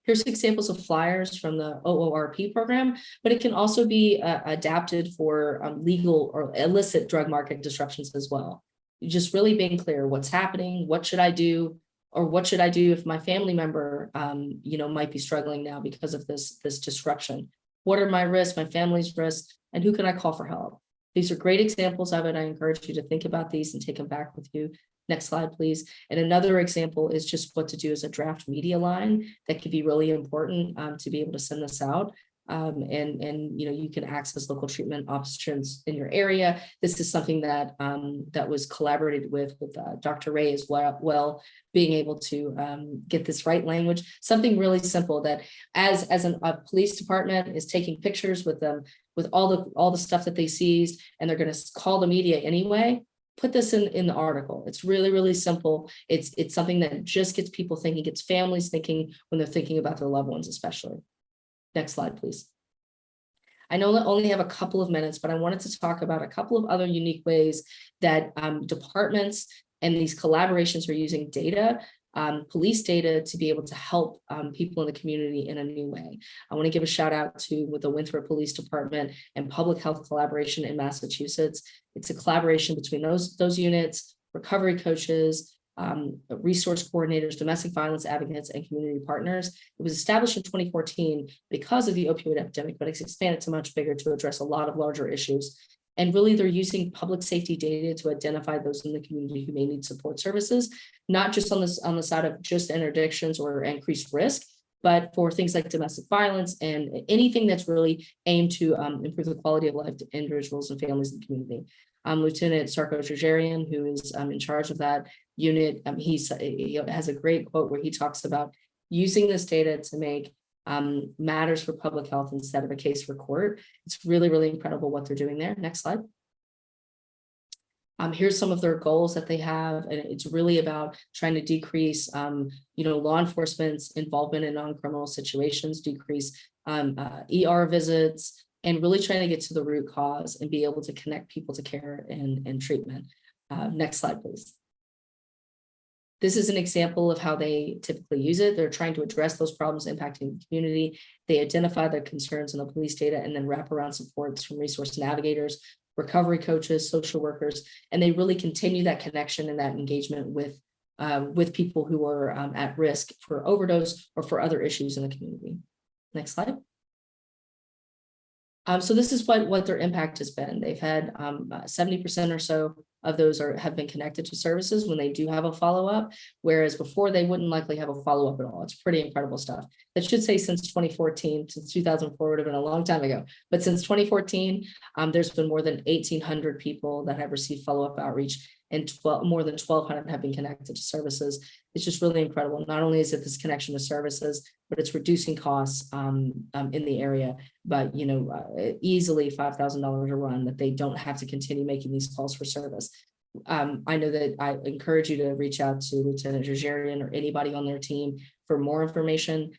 Here's examples of flyers from the OORP program, but it can also be adapted for legal or illicit drug market disruptions as well. Just really being clear what's happening, what should I do, or what should I do if my family member, might be struggling now because of this disruption. What are my risks, my family's risks, and who can I call for help? These are great examples of it. I encourage you to think about these and take them back with you. Next slide, please. And another example is just what to do as a draft media line that could be really important to be able to send this out. And you can access local treatment options in your area. This is something that that was collaborated with Dr. Ray as well, being able to get this right language. Something really simple that as a police department is taking pictures with them with all the stuff that they seized, and they're going to call the media anyway. Put this in the article. It's really, really simple. It's something that just gets people thinking, gets families thinking when they're thinking about their loved ones, especially. Next slide, please. I know I only have a couple of minutes, but I wanted to talk about a couple of other unique ways that departments and these collaborations are using data, police data, to be able to help people in the community in a new way. I want to give a shout out to the Winthrop Police Department and Public Health Collaboration in Massachusetts. It's a collaboration between those units, recovery coaches, resource coordinators, domestic violence advocates, and community partners. It was established in 2014 because of the opioid epidemic, but it's expanded to much bigger to address a lot of larger issues. And really, they're using public safety data to identify those in the community who may need support services, not just on the side of just interdictions or increased risk, but for things like domestic violence and anything that's really aimed to improve the quality of life to individuals and families in the community. Lieutenant Sarko Jajarian, who is in charge of that unit, he has a great quote where he talks about using this data to make matters for public health instead of a case for court. It's really, really incredible what they're doing there. Next slide. Here's some of their goals that they have, and it's really about trying to decrease, law enforcement's involvement in non-criminal situations, decrease ER visits, and really trying to get to the root cause and be able to connect people to care and treatment. Next slide, please. This is an example of how they typically use it. They're trying to address those problems impacting the community. They identify the concerns in the police data and then wrap around supports from resource navigators, recovery coaches, social workers, and they really continue that connection and that engagement with people who are at risk for overdose or for other issues in the community. Next slide. So this is what their impact has been. They've had 70% or so of those have been connected to services when they do have a follow-up, whereas before they wouldn't likely have a follow-up at all. It's pretty incredible stuff. That should say since 2014, since 2004 would have been a long time ago. But since 2014, there's been more than 1,800 people that have received follow-up outreach, and more than 1,200 have been connected to services. It's just really incredible. Not only is it this connection to services, but it's reducing costs in the area, but easily $5,000 a run that they don't have to continue making these calls for service. I know that I encourage you to reach out to Lieutenant Jajarian or anybody on their team for more information.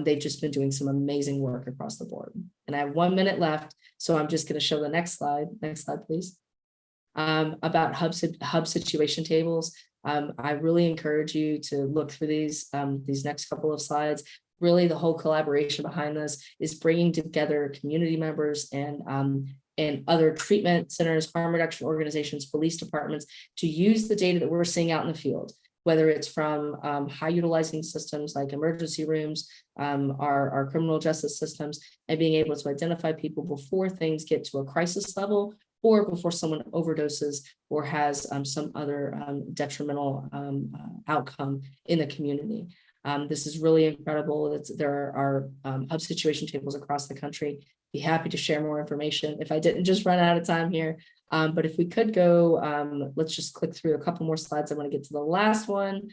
They've just been doing some amazing work across the board. And I have 1 minute left, so I'm just going to show the next slide. Next slide, please. About hub situation tables. I really encourage you to look through these next couple of slides. Really, the whole collaboration behind this is bringing together community members and other treatment centers, harm reduction organizations, police departments to use the data that we're seeing out in the field, whether it's from high utilizing systems like emergency rooms, our criminal justice systems, and being able to identify people before things get to a crisis level or before someone overdoses or has some other detrimental outcome in the community. This is really incredible. There are hub situation tables across the country. Be happy to share more information if I didn't just run out of time here. But if we could go, let's just click through a couple more slides. I want to get to the last one.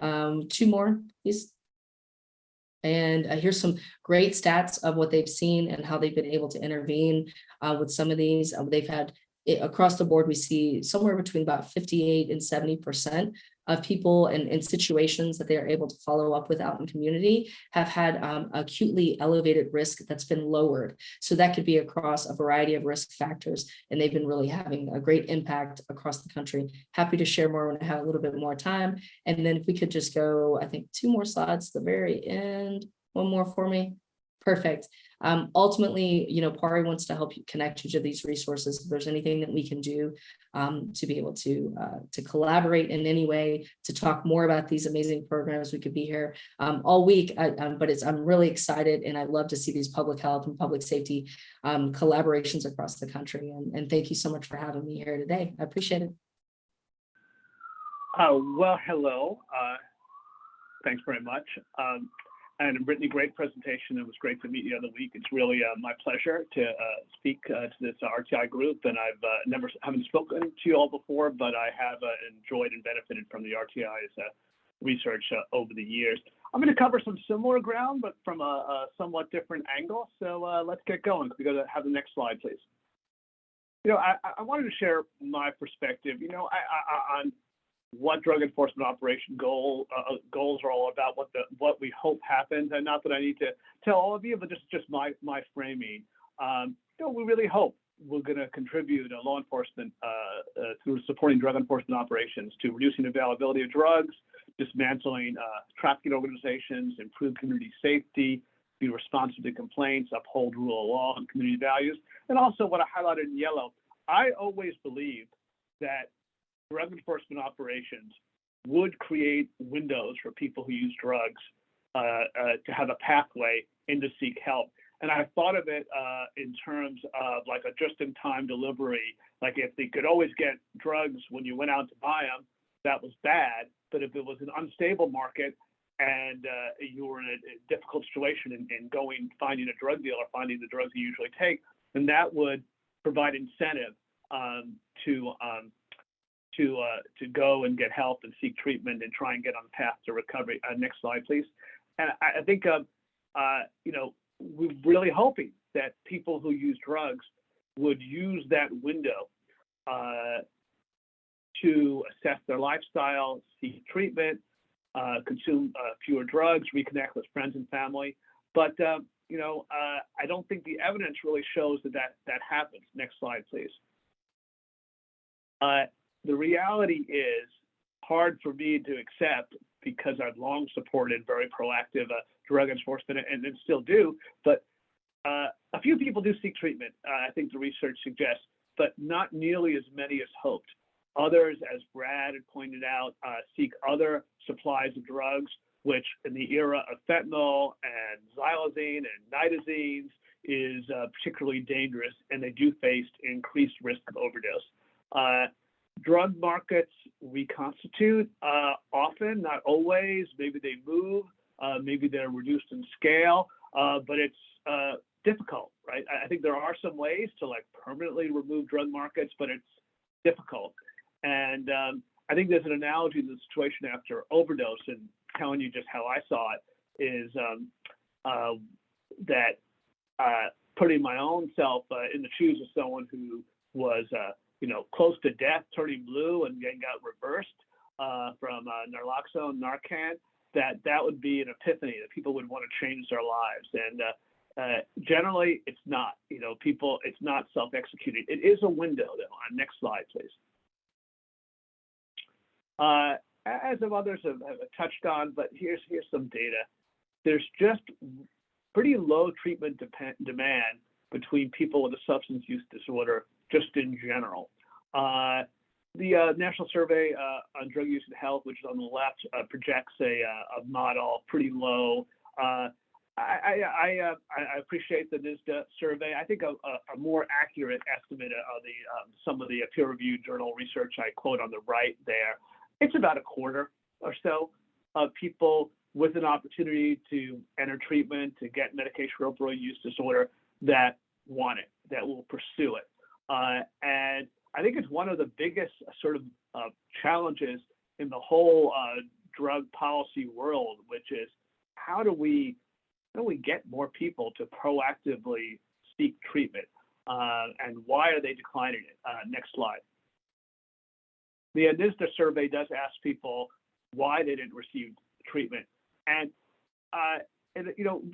2 more, please. And here's some great stats of what they've seen and how they've been able to intervene with some of these. They've had across the board, we see somewhere between about 58 and 70% of people in situations that they are able to follow up with out in community have had acutely elevated risk that's been lowered. So that could be across a variety of risk factors, and they've been really having a great impact across the country. Happy to share more when I have a little bit more time. And then if we could just go, I think 2 more slides to the very end. 1 more for me. Perfect. Ultimately, PARI wants to help you connect you to these resources. If there's anything that we can do to be able to collaborate in any way, to talk more about these amazing programs, we could be here all week. But I'm really excited, and I love to see these public health and public safety collaborations across the country. And thank you so much for having me here today. I appreciate it. Well, hello. Thanks very much. And Brittany, great presentation. It was great to meet you the other week. It's really my pleasure to speak to this RTI group. And I've haven't spoken to you all before, but I have enjoyed and benefited from the RTI's research over the years. I'm going to cover some similar ground, but from a somewhat different angle. So let's get going. We got to have the next slide, please. I wanted to share my perspective, on what drug enforcement operation goals are all about, what we hope happens, and not that I need to tell all of you, but just my framing. We really hope we're going to contribute to law enforcement through supporting drug enforcement operations to reducing availability of drugs, dismantling trafficking organizations, improve community safety, be responsive to complaints, uphold rule of law and community values, and also what I highlighted in yellow. I always believed that drug enforcement operations would create windows for people who use drugs to have a pathway in to seek help. And I thought of it in terms of like a just-in-time delivery. Like if they could always get drugs when you went out to buy them, that was bad. But if it was an unstable market and you were in a difficult situation in finding a drug dealer, finding the drugs you usually take, then that would provide incentive to go and get help and seek treatment and try and get on the path to recovery. Next slide, please. And I think, we're really hoping that people who use drugs would use that window to assess their lifestyle, seek treatment, consume fewer drugs, reconnect with friends and family. But, I don't think the evidence really shows that happens. Next slide, please. The reality is hard for me to accept because I've long supported very proactive drug enforcement and still do, but a few people do seek treatment, I think the research suggests, but not nearly as many as hoped. Others, as Brad had pointed out, seek other supplies of drugs, which in the era of fentanyl and xylazine and nitazines is particularly dangerous, and they do face increased risk of overdose. Drug markets reconstitute often, not always. Maybe they move, maybe they're reduced in scale, but it's difficult, right? I think there are some ways to like permanently remove drug markets, but it's difficult. And I think there's an analogy to the situation after overdose, and telling you just how I saw it is that putting my own self in the shoes of someone who was close to death, turning blue and getting got reversed from naloxone, Narcan, that would be an epiphany that people would want to change their lives. And generally, it's not. It's not self-executing. It is a window, though. Next slide, please. As some others have touched on, but here's some data. There's just pretty low treatment demand between people with a substance use disorder, just in general. The National Survey on Drug Use and Health, which is on the left, projects a model pretty low. I appreciate the NISDA survey. I think a more accurate estimate of some of the peer-reviewed journal research I quote on the right there, it's about a quarter or so of people with an opportunity to enter treatment, to get medication for opioid use disorder, that want it, that will pursue it. And I think it's one of the biggest sort of challenges in the whole drug policy world, which is how do we get more people to proactively seek treatment, and why are they declining it? Next slide. The NISDA survey does ask people why they didn't receive treatment, and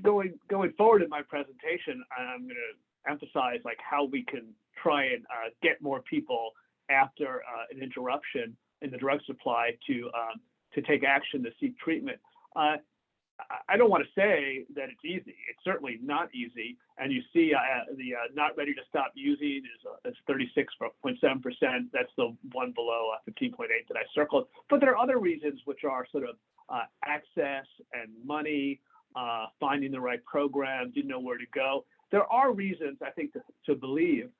going forward in my presentation, I'm going to emphasize like how we can try and get more people after an interruption in the drug supply to take action to seek treatment. I don't want to say that it's easy. It's certainly not easy. And you see the not ready to stop using is 36.7%. That's the one below 15.8 that I circled. But there are other reasons which are sort of access and money, finding the right program, didn't know where to go. There are reasons, I think, to believe,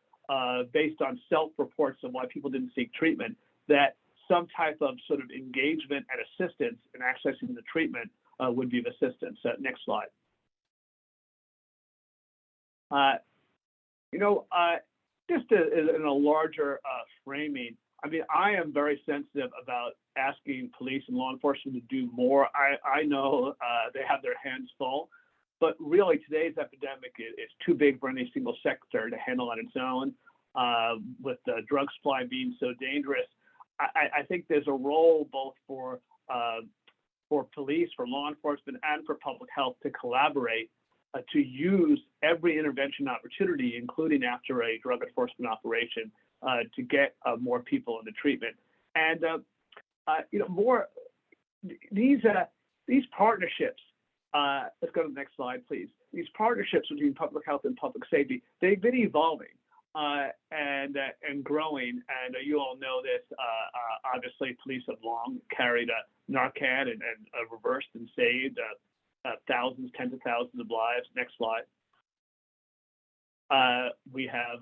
based on self-reports of why people didn't seek treatment, that some type of sort of engagement and assistance in accessing the treatment would be of assistance. Next slide. Just in a larger framing, I mean, I am very sensitive about asking police and law enforcement to do more. I know they have their hands full, but really today's epidemic is too big for any single sector to handle on its own. With the drug supply being so dangerous, I think there's a role both for police, for law enforcement, and for public health to collaborate to use every intervention opportunity, including after a drug enforcement operation, to get more people into treatment. And these partnerships. Let's go to the next slide, please. These partnerships between public health and public safety, they've been evolving. and growing. And you all know this. Obviously, police have long carried Narcan and reversed and saved thousands, tens of thousands of lives. Next slide. We have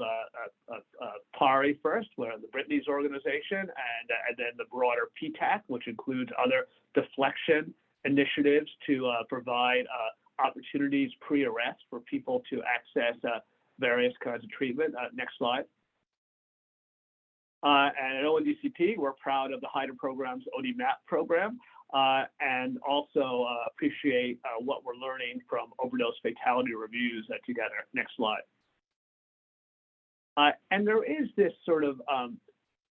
PARI first, where the Brittany's organization, and then the broader PTAC, which includes other deflection initiatives to provide opportunities pre-arrest for people to access various kinds of treatment. Next slide. And at ONDCP, we're proud of the HIDA program's ODMAP program, and also appreciate what we're learning from overdose fatality reviews together. Next slide. And there is this sort of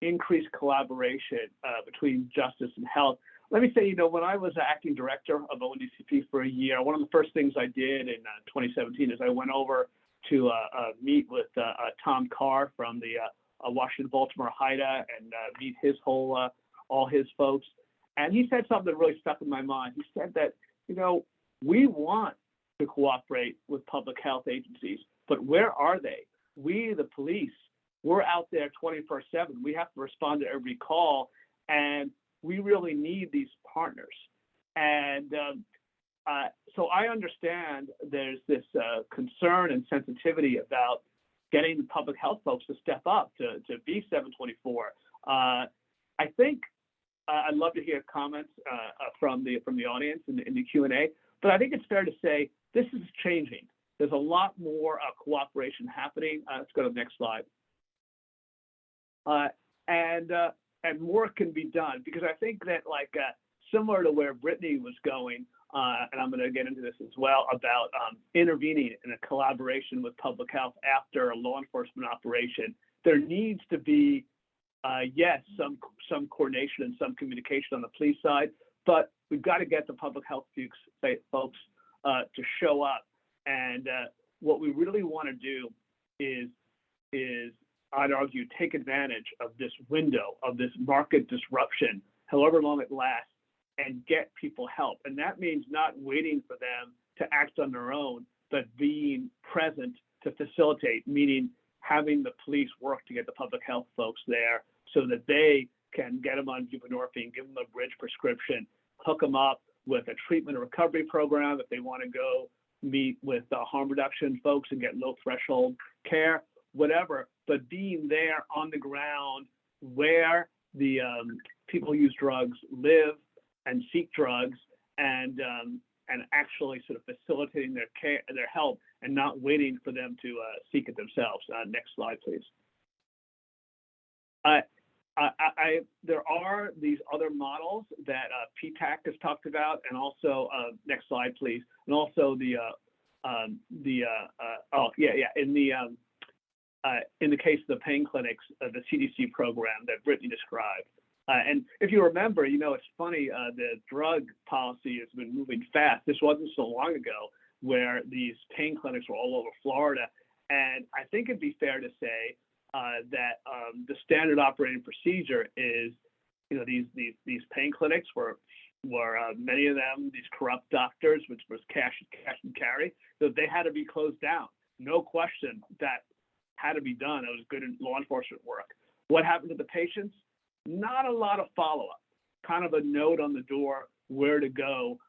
increased collaboration between justice and health. Let me say, when I was acting director of ONDCP for a year, one of the first things I did in 2017 is I went over to meet with Tom Carr from the Washington Baltimore HIDA and meet his all his folks. And he said something that really stuck in my mind. He said that, we want to cooperate with public health agencies, but where are they? We, the police, we're out there 24/7. We have to respond to every call, and we really need these partners. And so I understand there's this concern and sensitivity about getting the public health folks to step up to be 724. I think I'd love to hear comments from the audience in the Q&A, but I think it's fair to say this is changing. There's a lot more cooperation happening. Let's go to the next slide. And more can be done, because I think that similar to where Brittany was going, and I'm going to get into this as well, about intervening in a collaboration with public health after a law enforcement operation, there needs to be, yes, some coordination and some communication on the police side, but we've got to get the public health folks to show up. And what we really want to do is, I'd argue, take advantage of this window, of this market disruption, however long it lasts, and get people help. And that means not waiting for them to act on their own, but being present to facilitate, meaning having the police work to get the public health folks there so that they can get them on buprenorphine, give them a bridge prescription, hook them up with a treatment and recovery program if they want to go meet with harm reduction folks and get low threshold care, whatever, but being there on the ground where the people who use drugs live and seek drugs, and actually sort of facilitating their care, their help, and not waiting for them to seek it themselves. Next slide, please. There are these other models that PTAC has talked about, and also next slide, please, and also in the case of the pain clinics, the CDC program that Brittany described. And if you remember, it's funny, the drug policy has been moving fast. This wasn't so long ago where these pain clinics were all over Florida. And I think it'd be fair to say that the standard operating procedure is, these pain clinics were many of them, these corrupt doctors, which was cash and carry, so they had to be closed down. No question that had to be done. It was good law enforcement work. What happened to the patients? Not a lot of follow-up, kind of a note on the door where to go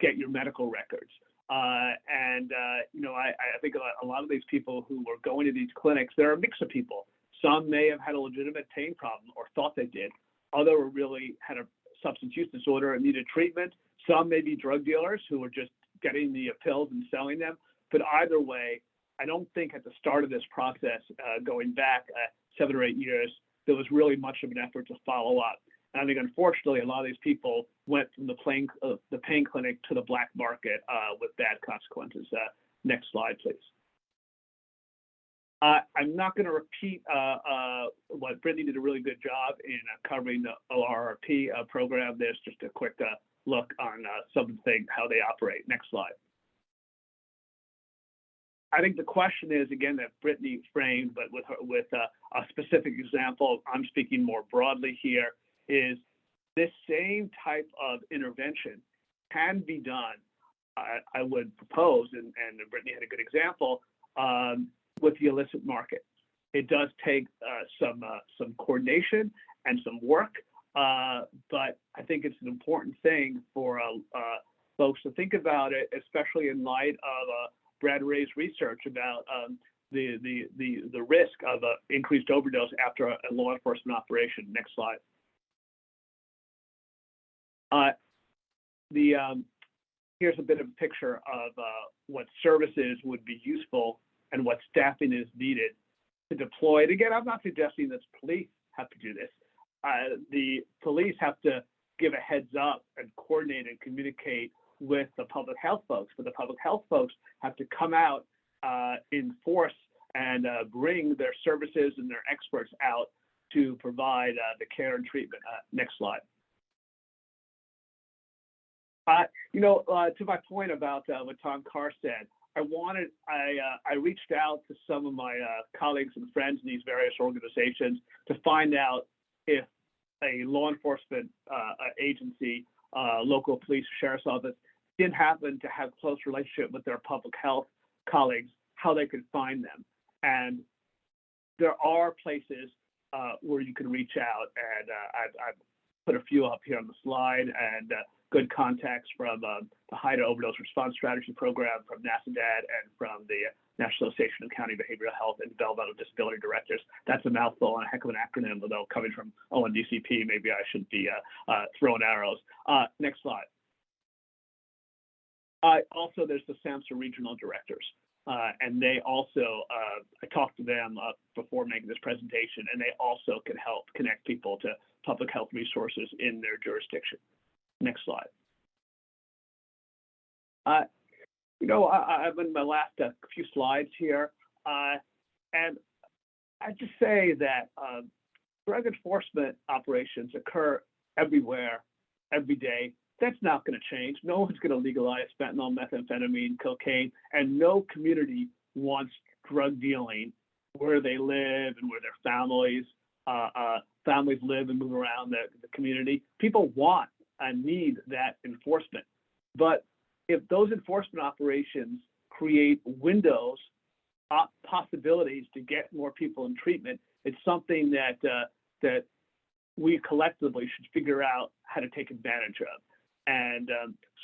get your medical records. I think a lot of these people who were going to these clinics, they're a mix of people. Some may have had a legitimate pain problem or thought they did. Others really had a substance use disorder and needed treatment. Some may be drug dealers who were just getting the pills and selling them. But either way, I don't think at the start of this process, going back 7 or 8 years, there was really much of an effort to follow up. And I think, unfortunately, a lot of these people went from the pain clinic to the black market with bad consequences. Next slide, please. I'm not going to repeat what Brittany did a really good job in covering the ORRP program. There's just a quick look on something, how they operate. Next slide. I think the question is, again, that Brittany framed, but with a specific example, I'm speaking more broadly here, is this same type of intervention can be done, I would propose, and Brittany had a good example, with the illicit market. It does take some coordination and some work, but I think it's an important thing for folks to think about it, especially in light of Brad Ray's research about the risk of increased overdose after a law enforcement operation. Next slide. Here's a bit of a picture of what services would be useful and what staffing is needed to deploy it. Again, I'm not suggesting that police have to do this. The police have to give a heads up and coordinate and communicate with the public health folks, but the public health folks have to come out in force and bring their services and their experts out to provide the care and treatment. Next slide. To my point about what Tom Carr said, I reached out to some of my colleagues and friends in these various organizations to find out if a law enforcement agency, local police, sheriff's office, didn't happen to have close relationship with their public health colleagues, how they could find them. And there are places where you can reach out, and I've put a few up here on the slide, and good contacts from the HIDA Overdose Response Strategy Program, from NASADAD, and from the National Association of County Behavioral Health and Developmental Disability Directors. That's a mouthful and a heck of an acronym, although coming from ONDCP, maybe I should be throwing arrows. Next slide. Also, there's the SAMHSA regional directors, and they also, I talked to them before making this presentation, and they also can help connect people to public health resources in their jurisdiction. Next slide. I'm in my last few slides here, and I just say that drug enforcement operations occur everywhere, every day. That's not going to change. No one's going to legalize fentanyl, methamphetamine, cocaine, and no community wants drug dealing where they live and where their families live and move around the community. People want and need that enforcement. But if those enforcement operations create windows, possibilities to get more people in treatment, it's something that we collectively should figure out how to take advantage of. And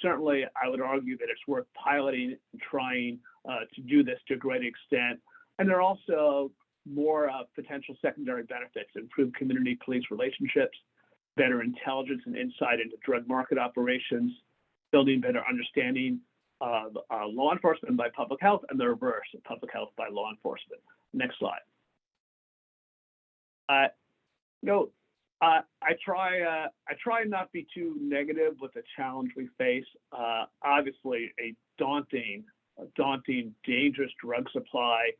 certainly, I would argue that it's worth piloting and trying to do this to a great extent. And there are also more potential secondary benefits: improved community police relationships, better intelligence and insight into drug market operations, building better understanding of law enforcement by public health, and the reverse of public health by law enforcement. Next slide. I try not to be too negative with the challenge we face. Obviously, a daunting, dangerous drug supply,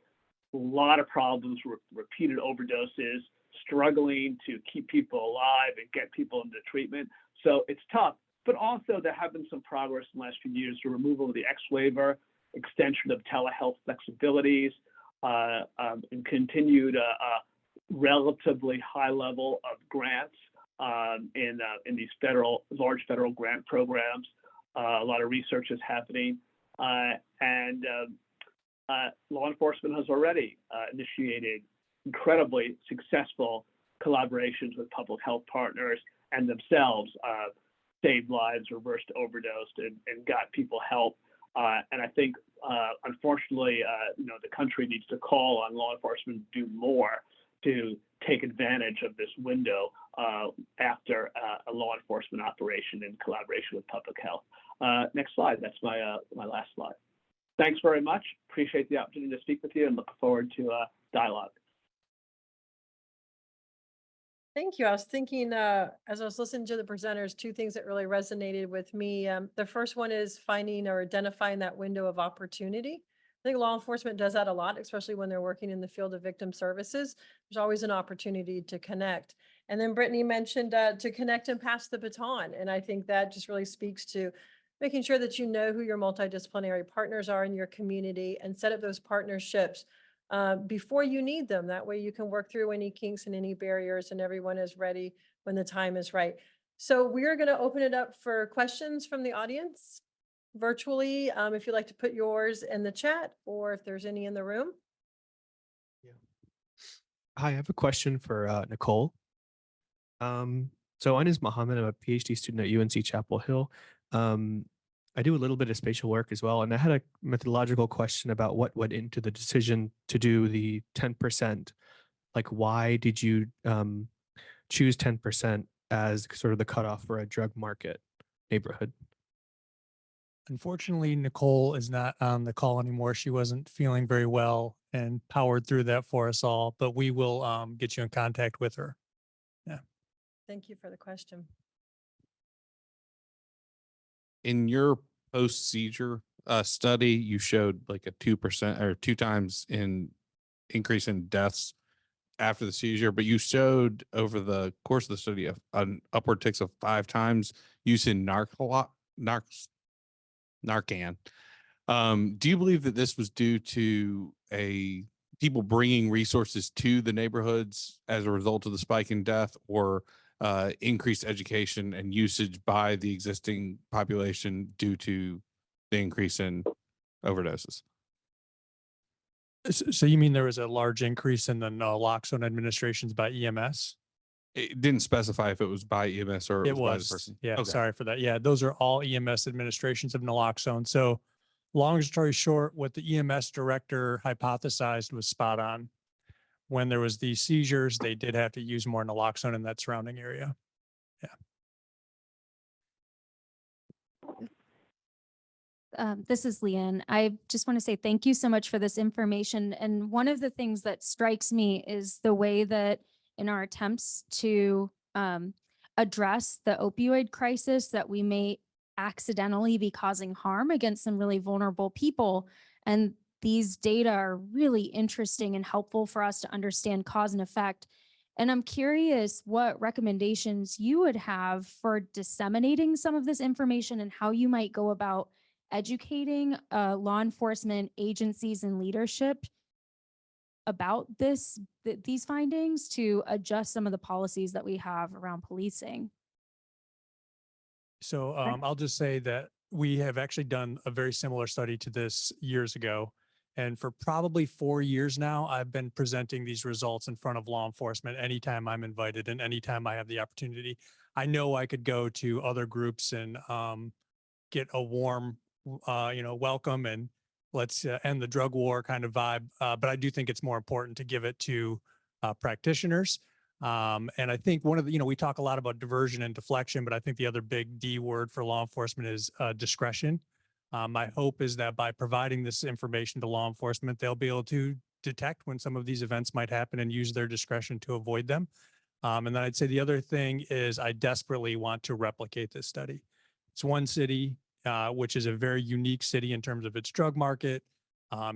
a lot of problems, repeated overdoses, struggling to keep people alive and get people into treatment. So it's tough, but also there have been some progress in the last few years: the removal of the X waiver, extension of telehealth flexibilities, and continued relatively high level of grants in these large federal grant programs. A lot of research is happening, and law enforcement has already initiated incredibly successful collaborations with public health partners, and themselves saved lives, reversed overdosed, and got people help. And I think, unfortunately, the country needs to call on law enforcement to do more to take advantage of this window after a law enforcement operation in collaboration with public health. Next slide. That's my last slide. Thanks very much. Appreciate the opportunity to speak with you, and look forward to dialogue. Thank you. I was thinking, as I was listening to the presenters, two things that really resonated with me. The first one is finding or identifying that window of opportunity. I think law enforcement does that a lot, especially when they're working in the field of victim services. There's always an opportunity to connect. And then Brittany mentioned to connect and pass the baton. And I think that just really speaks to making sure that you know who your multidisciplinary partners are in your community and set up those partnerships before you need them. That way you can work through any kinks and any barriers, and everyone is ready when the time is right. So we're going to open it up for questions from the audience virtually. If you'd like to put yours in the chat, or if there's any in the room. Hi, I have a question for Nicole. So mine is Mohammed. I'm a PhD student at UNC Chapel Hill. I do a little bit of spatial work as well, and I had a methodological question about what went into the decision to do the 10%. Like, why did you choose 10% as sort of the cutoff for a drug market neighborhood? Unfortunately, Nicole is not on the call anymore. She wasn't feeling very well and powered through that for us all, but we will get you in contact with her. Thank you for the question. In your post seizure study, you showed like a 2% or 2 times in increase in deaths after the seizure, but you showed over the course of the study an upward ticks of 5 times use in Narcan. Do you believe that this was due to people bringing resources to the neighborhoods as a result of the spike in death, or increased education and usage by the existing population due to the increase in overdoses? So you mean there was a large increase in the naloxone administrations by EMS? It didn't specify if it was by EMS or It by the was, person. yeah, Okay. sorry for that. Yeah, those are all EMS administrations of naloxone. So long story short, what the EMS director hypothesized was spot on. When there was these seizures, they did have to use more naloxone in that surrounding area. This is Leanne. I just want to say thank you so much for this information. And one of the things that strikes me is the way that in our attempts to address the opioid crisis, that we may accidentally be causing harm against some really vulnerable people. And these data are really interesting and helpful for us to understand cause and effect. And I'm curious what recommendations you would have for disseminating some of this information and how you might go about educating law enforcement agencies and leadership about these findings to adjust some of the policies that we have around policing. So I'll just say that we have actually done a very similar study to this years ago. And for probably 4 years now, I've been presenting these results in front of law enforcement anytime I'm invited and anytime I have the opportunity. I know I could go to other groups and get a warm, welcome and let's end the drug war kind of vibe. But I do think it's more important to give it to practitioners. And I think one of the, we talk a lot about diversion and deflection, but I think the other big D word for law enforcement is discretion. My hope is that by providing this information to law enforcement, they'll be able to detect when some of these events might happen and use their discretion to avoid them. And then I'd say the other thing is I desperately want to replicate this study. It's one city, which is a very unique city in terms of its drug market,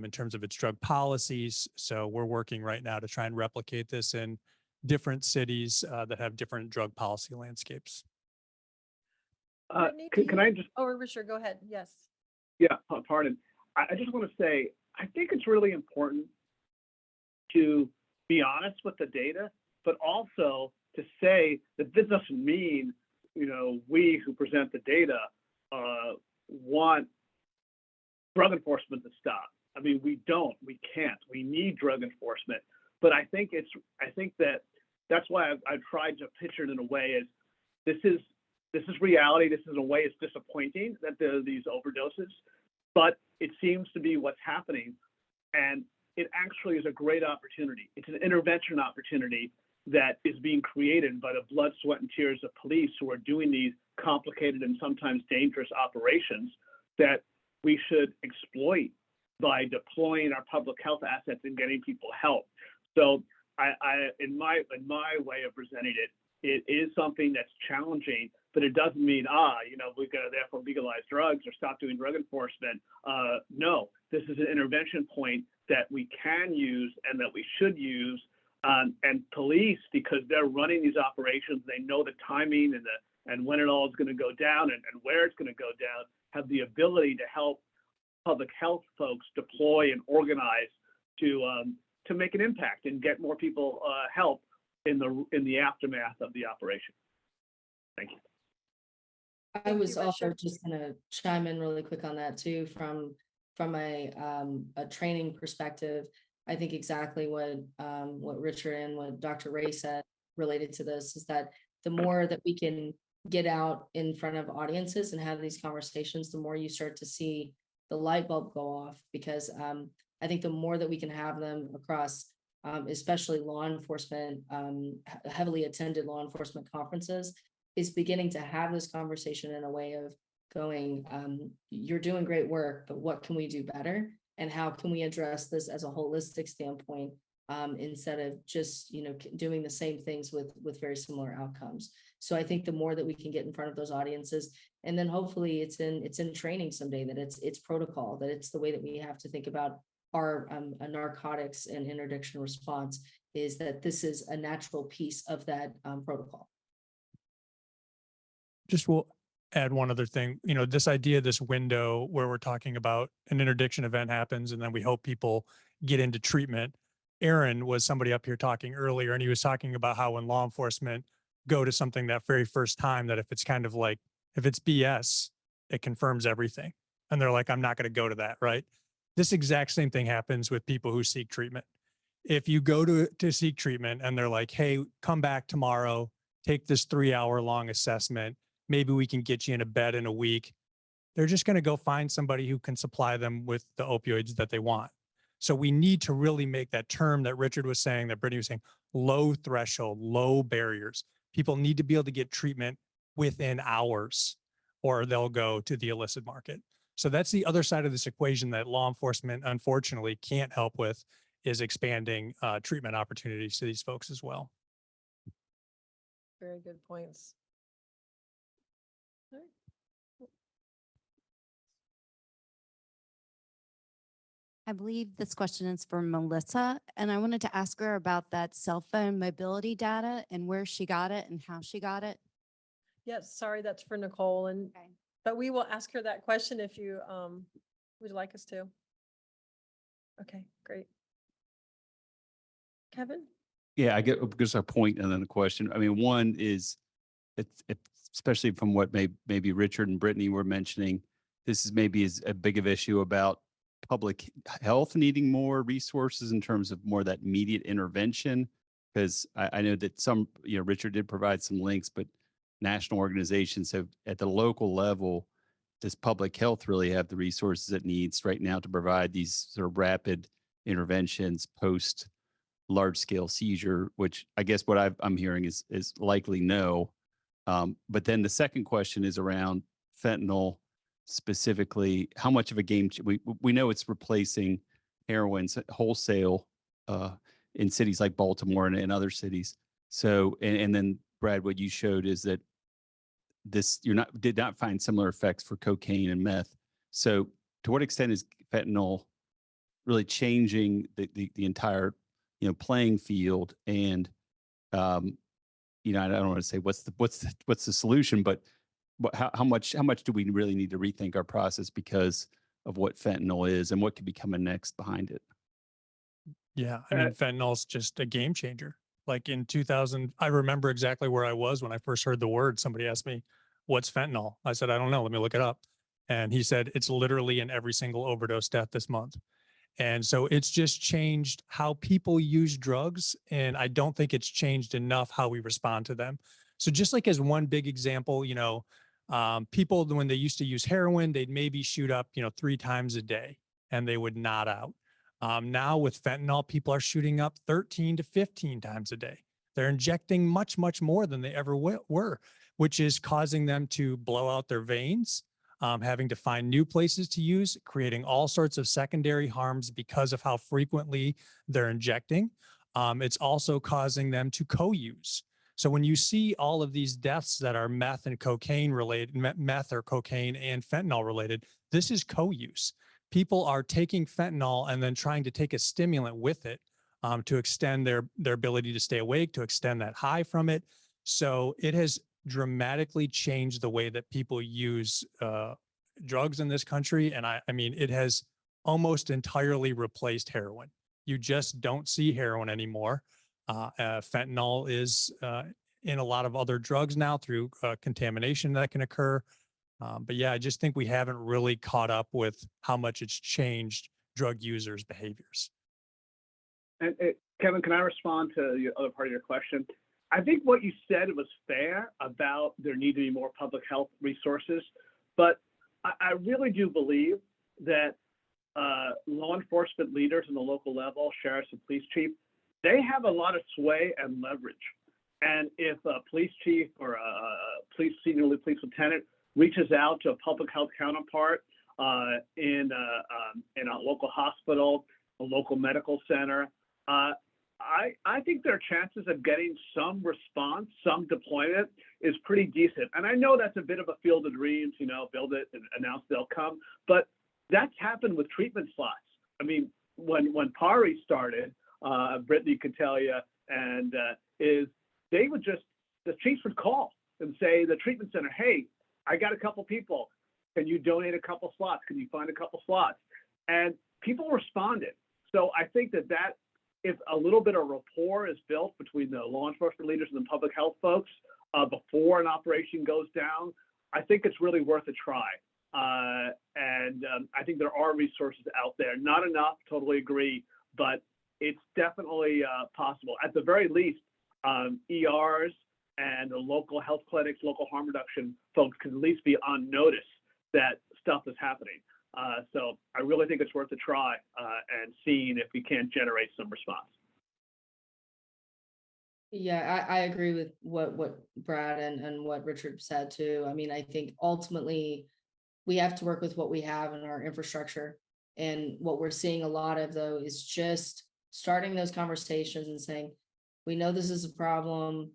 in terms of its drug policies. So we're working right now to try and replicate this in different cities that have different drug policy landscapes. Brittany, do Can you- I just, Oh, Richard, go ahead. Yes. yeah, pardon. I just want to say, I think it's really important to be honest with the data, but also to say that this doesn't mean, we who present the data want drug enforcement to stop. I mean, we can't. We need drug enforcement. But I think that that's why I've tried to picture it in a way as this is reality. This is in a way it's disappointing that there are these overdoses, but it seems to be what's happening. And it actually is a great opportunity. It's an intervention opportunity that is being created by the blood, sweat, and tears of police who are doing these complicated and sometimes dangerous operations that we should exploit by deploying our public health assets and getting people help. So in my way of presenting it, it is something that's challenging, but it doesn't mean, we've got to therefore legalize drugs or stop doing drug enforcement. No, this is an intervention point that we can use and that we should use. And police, because they're running these operations, they know the timing and when it all is going to go down and where it's going to go down, have the ability to help public health folks deploy and organize to make an impact and get more people help in the aftermath of the operation. Thank you. I was you, also Richard. just gonna chime in really quick on that too, from a training perspective. I think exactly what Richard and what Dr. Ray said related to this is that the more that we can get out in front of audiences and have these conversations, the more you start to see the light bulb go off, because I think the more that we can have them across, especially law enforcement, heavily attended law enforcement conferences, is beginning to have this conversation in a way of going, you're doing great work, but what can we do better? And how can we address this as a holistic standpoint, instead of just, doing the same things with very similar outcomes. So I think the more that we can get in front of those audiences, and then hopefully it's in training someday, that it's protocol, that it's the way that we have to think about our narcotics and interdiction response, is that this is a natural piece of that protocol. Just will add one other thing, this idea, this window where we're talking about an interdiction event happens and then we hope people get into treatment. Aaron was somebody up here talking earlier, and he was talking about how when law enforcement go to something that very first time, that if it's kind of like, if it's BS, it confirms everything. And they're like, I'm not going to go to that, right? This exact same thing happens with people who seek treatment. If you go to seek treatment and they're like, hey, come back tomorrow, take this 3-hour long assessment, maybe we can get you in a bed in a week. They're just going to go find somebody who can supply them with the opioids that they want. So we need to really make that term that Richard was saying, that Brittany was saying, low threshold, low barriers. People need to be able to get treatment within hours, or they'll go to the illicit market. So that's the other side of this equation that law enforcement, unfortunately, can't help with, is expanding treatment opportunities to these folks as well. Very good points. All right. I believe this question is for Melissa, and I wanted to ask her about that cell phone mobility data and where she got it and how she got it. Yes, sorry, that's for Nicole, and Okay. but we will ask her that question if you would like us to. Okay, great. Kevin? Yeah, I get just a point and then a question. I mean, one is it's especially from what maybe Richard and Brittany were mentioning, this is maybe as a big of issue about public health needing more resources in terms of more that immediate intervention. Because I know that some, Richard did provide some links, but national organizations have at the local level, does public health really have the resources it needs right now to provide these sort of rapid interventions post large scale seizure, which I guess what I'm hearing is likely no. But then the second question is around fentanyl, specifically, how much of a game we know it's replacing heroin wholesale in cities like Baltimore and other cities. So, and then Brad, what you showed is that this did not find similar effects for cocaine and meth. So, to what extent is fentanyl really changing the entire playing field? And I don't want to say what's the solution, but how much do we really need to rethink our process because of what fentanyl is and what could be coming next behind it? Yeah, I mean, fentanyl's just a game changer. Like in 2000, I remember exactly where I was when I first heard the word. Somebody asked me, what's fentanyl? I said, I don't know. Let me look it up. And he said, it's literally in every single overdose death this month. And so it's just changed how people use drugs. And I don't think it's changed enough how we respond to them. So just like as one big example, people, when they used to use heroin, they'd maybe shoot up, 3 times a day and they would nod out. Now with fentanyl, people are shooting up 13 to 15 times a day. They're injecting much, much more than they ever were, which is causing them to blow out their veins, having to find new places to use, creating all sorts of secondary harms because of how frequently they're injecting. It's also causing them to co-use. So when you see all of these deaths that are meth and cocaine related, meth or cocaine and fentanyl related, this is co-use. People are taking fentanyl and then trying to take a stimulant with it to extend their ability to stay awake, to extend that high from it. So it has dramatically changed the way that people use drugs in this country. And I mean, it has almost entirely replaced heroin. You just don't see heroin anymore. Fentanyl is in a lot of other drugs now through contamination that can occur. But yeah, I just think we haven't really caught up with how much it's changed drug users' behaviors. And Kevin, can I respond to the other part of your question? I think what you said was fair about there need to be more public health resources, but I really do believe that law enforcement leaders in the local level, sheriffs and police chief, they have a lot of sway and leverage. And if a police chief or a senior police lieutenant reaches out to a public health counterpart in a local hospital, a local medical center, I think their chances of getting some response, some deployment is pretty decent. And I know that's a bit of a field of dreams, build it and announce they'll come, but that's happened with treatment slots. I mean, when PARI started, Brittany could tell you, and the chiefs would call and say, the treatment center, hey, I got a couple people. Can you donate a couple slots? Can you find a couple slots? And people responded. So I think that if a little bit of rapport is built between the law enforcement leaders and the public health folks before an operation goes down, I think it's really worth a try. And I think there are resources out there. Not enough, totally agree, but it's definitely possible. At the very least, ERs and the local health clinics, local harm reduction folks can at least be on notice that stuff is happening. So I really think it's worth a try and seeing if we can generate some response. Yeah, I agree with what Brad and what Richard said too. I mean, I think ultimately we have to work with what we have in our infrastructure. And what we're seeing a lot of though is just starting those conversations and saying, we know this is a problem.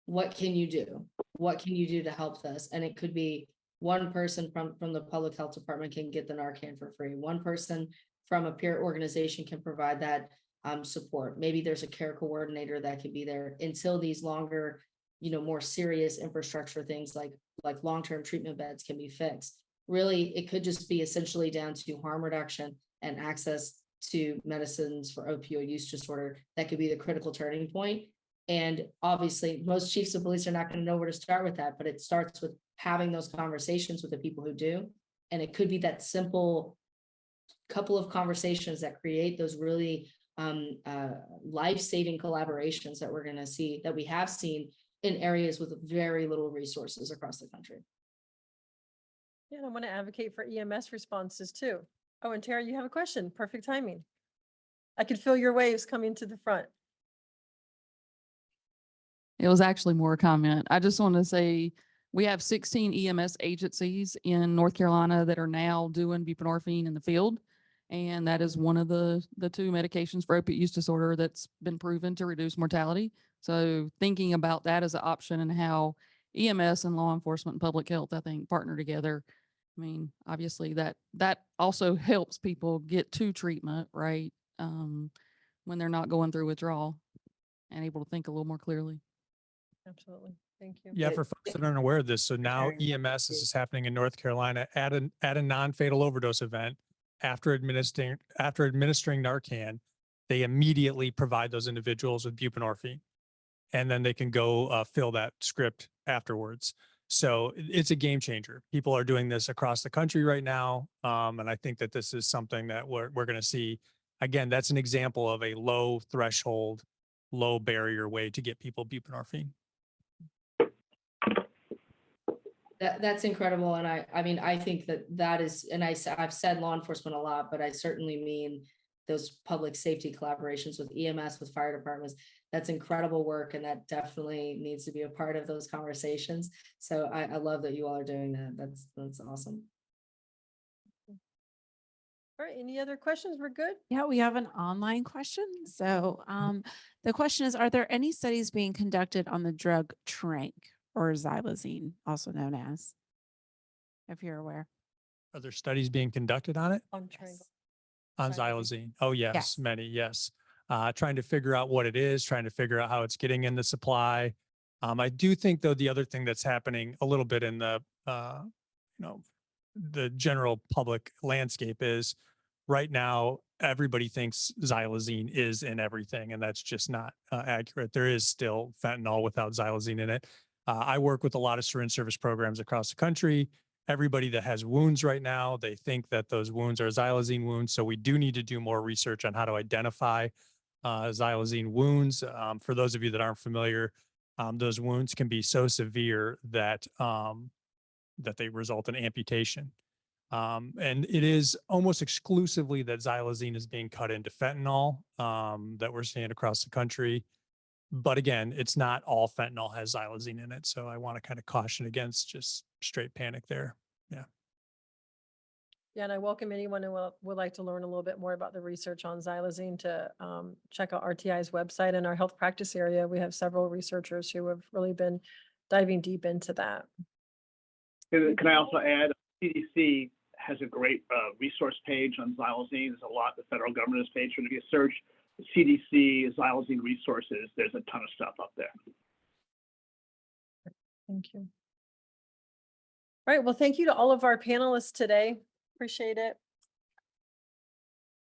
What can you do? What can you do to help this? And it could be one person from the public health department can get the Narcan for free. One person from a peer organization can provide that support. Maybe there's a care coordinator that could be there until these longer, more serious infrastructure things like long-term treatment beds can be fixed. Really, it could just be essentially down to harm reduction and access to medicines for opioid use disorder. That could be the critical turning point. And obviously, most chiefs of police are not going to know where to start with that, but it starts with having those conversations with the people who do. And it could be that simple couple of conversations that create those really life-saving collaborations that we're going to see, that we have seen in areas with very little resources across the country. Yeah, and I want to advocate for EMS responses too. Oh, and Tara, you have a question. Perfect timing. I could feel your waves coming to the front. It was actually more a comment. I just want to say we have 16 EMS agencies in North Carolina that are now doing buprenorphine in the field. And that is one of the two medications for opiate use disorder that's been proven to reduce mortality. So thinking about that as an option and how EMS and law enforcement and public health, I think, partner together. I mean, obviously that also helps people get to treatment, right? When they're not going through withdrawal and able to think a little more clearly. Absolutely. Thank you. Yeah, for folks that aren't aware of this, so now EMS, this is happening in North Carolina at a non-fatal overdose event. After administering Narcan, they immediately provide those individuals with buprenorphine, and then they can go fill that script afterwards. So it's a game changer. People are doing this across the country right now, and I think that this is something that we're going to see. Again, that's an example of a low threshold, low barrier way to get people buprenorphine. That's incredible. And I mean, I think that is, and I've said law enforcement a lot, but I certainly mean those public safety collaborations with EMS, with fire departments. That's incredible work. And that definitely needs to be a part of those conversations. So I love that you all are doing that. That's awesome. All right. Any other questions? We're good? Yeah, we have an online question. So the question is, are there any studies being conducted on the drug tranq or xylazine, also known as, if you're aware? Are there studies being conducted on it? On triangle. On xylazine? Oh, yes, many, yes. Trying to figure out what it is, trying to figure out how it's getting in the supply. I do think, though, the other thing that's happening a little bit in the, the general public landscape is right now, everybody thinks xylazine is in everything, and that's just not accurate. There is still fentanyl without xylazine in it. I work with a lot of syringe service programs across the country. Everybody that has wounds right now, they think that those wounds are xylazine wounds. So we do need to do more research on how to identify xylazine wounds. For those of you that aren't familiar, those wounds can be so severe that that they result in amputation. And it is almost exclusively that xylazine is being cut into fentanyl that we're seeing across the country. But again, it's not all fentanyl has xylazine in it. So I want to kind of caution against just straight panic there. Yeah. Yeah, and I welcome anyone who would like to learn a little bit more about the research on xylazine to check out RTI's website. In our health practice area, we have several researchers who have really been diving deep into that. Can I also add, CDC has a great resource page on xylazine. There's a lot the federal government has paid for. If you search CDC xylazine resources, there's a ton of stuff up there. Thank you. All right, well, thank you to all of our panelists today. Appreciate it.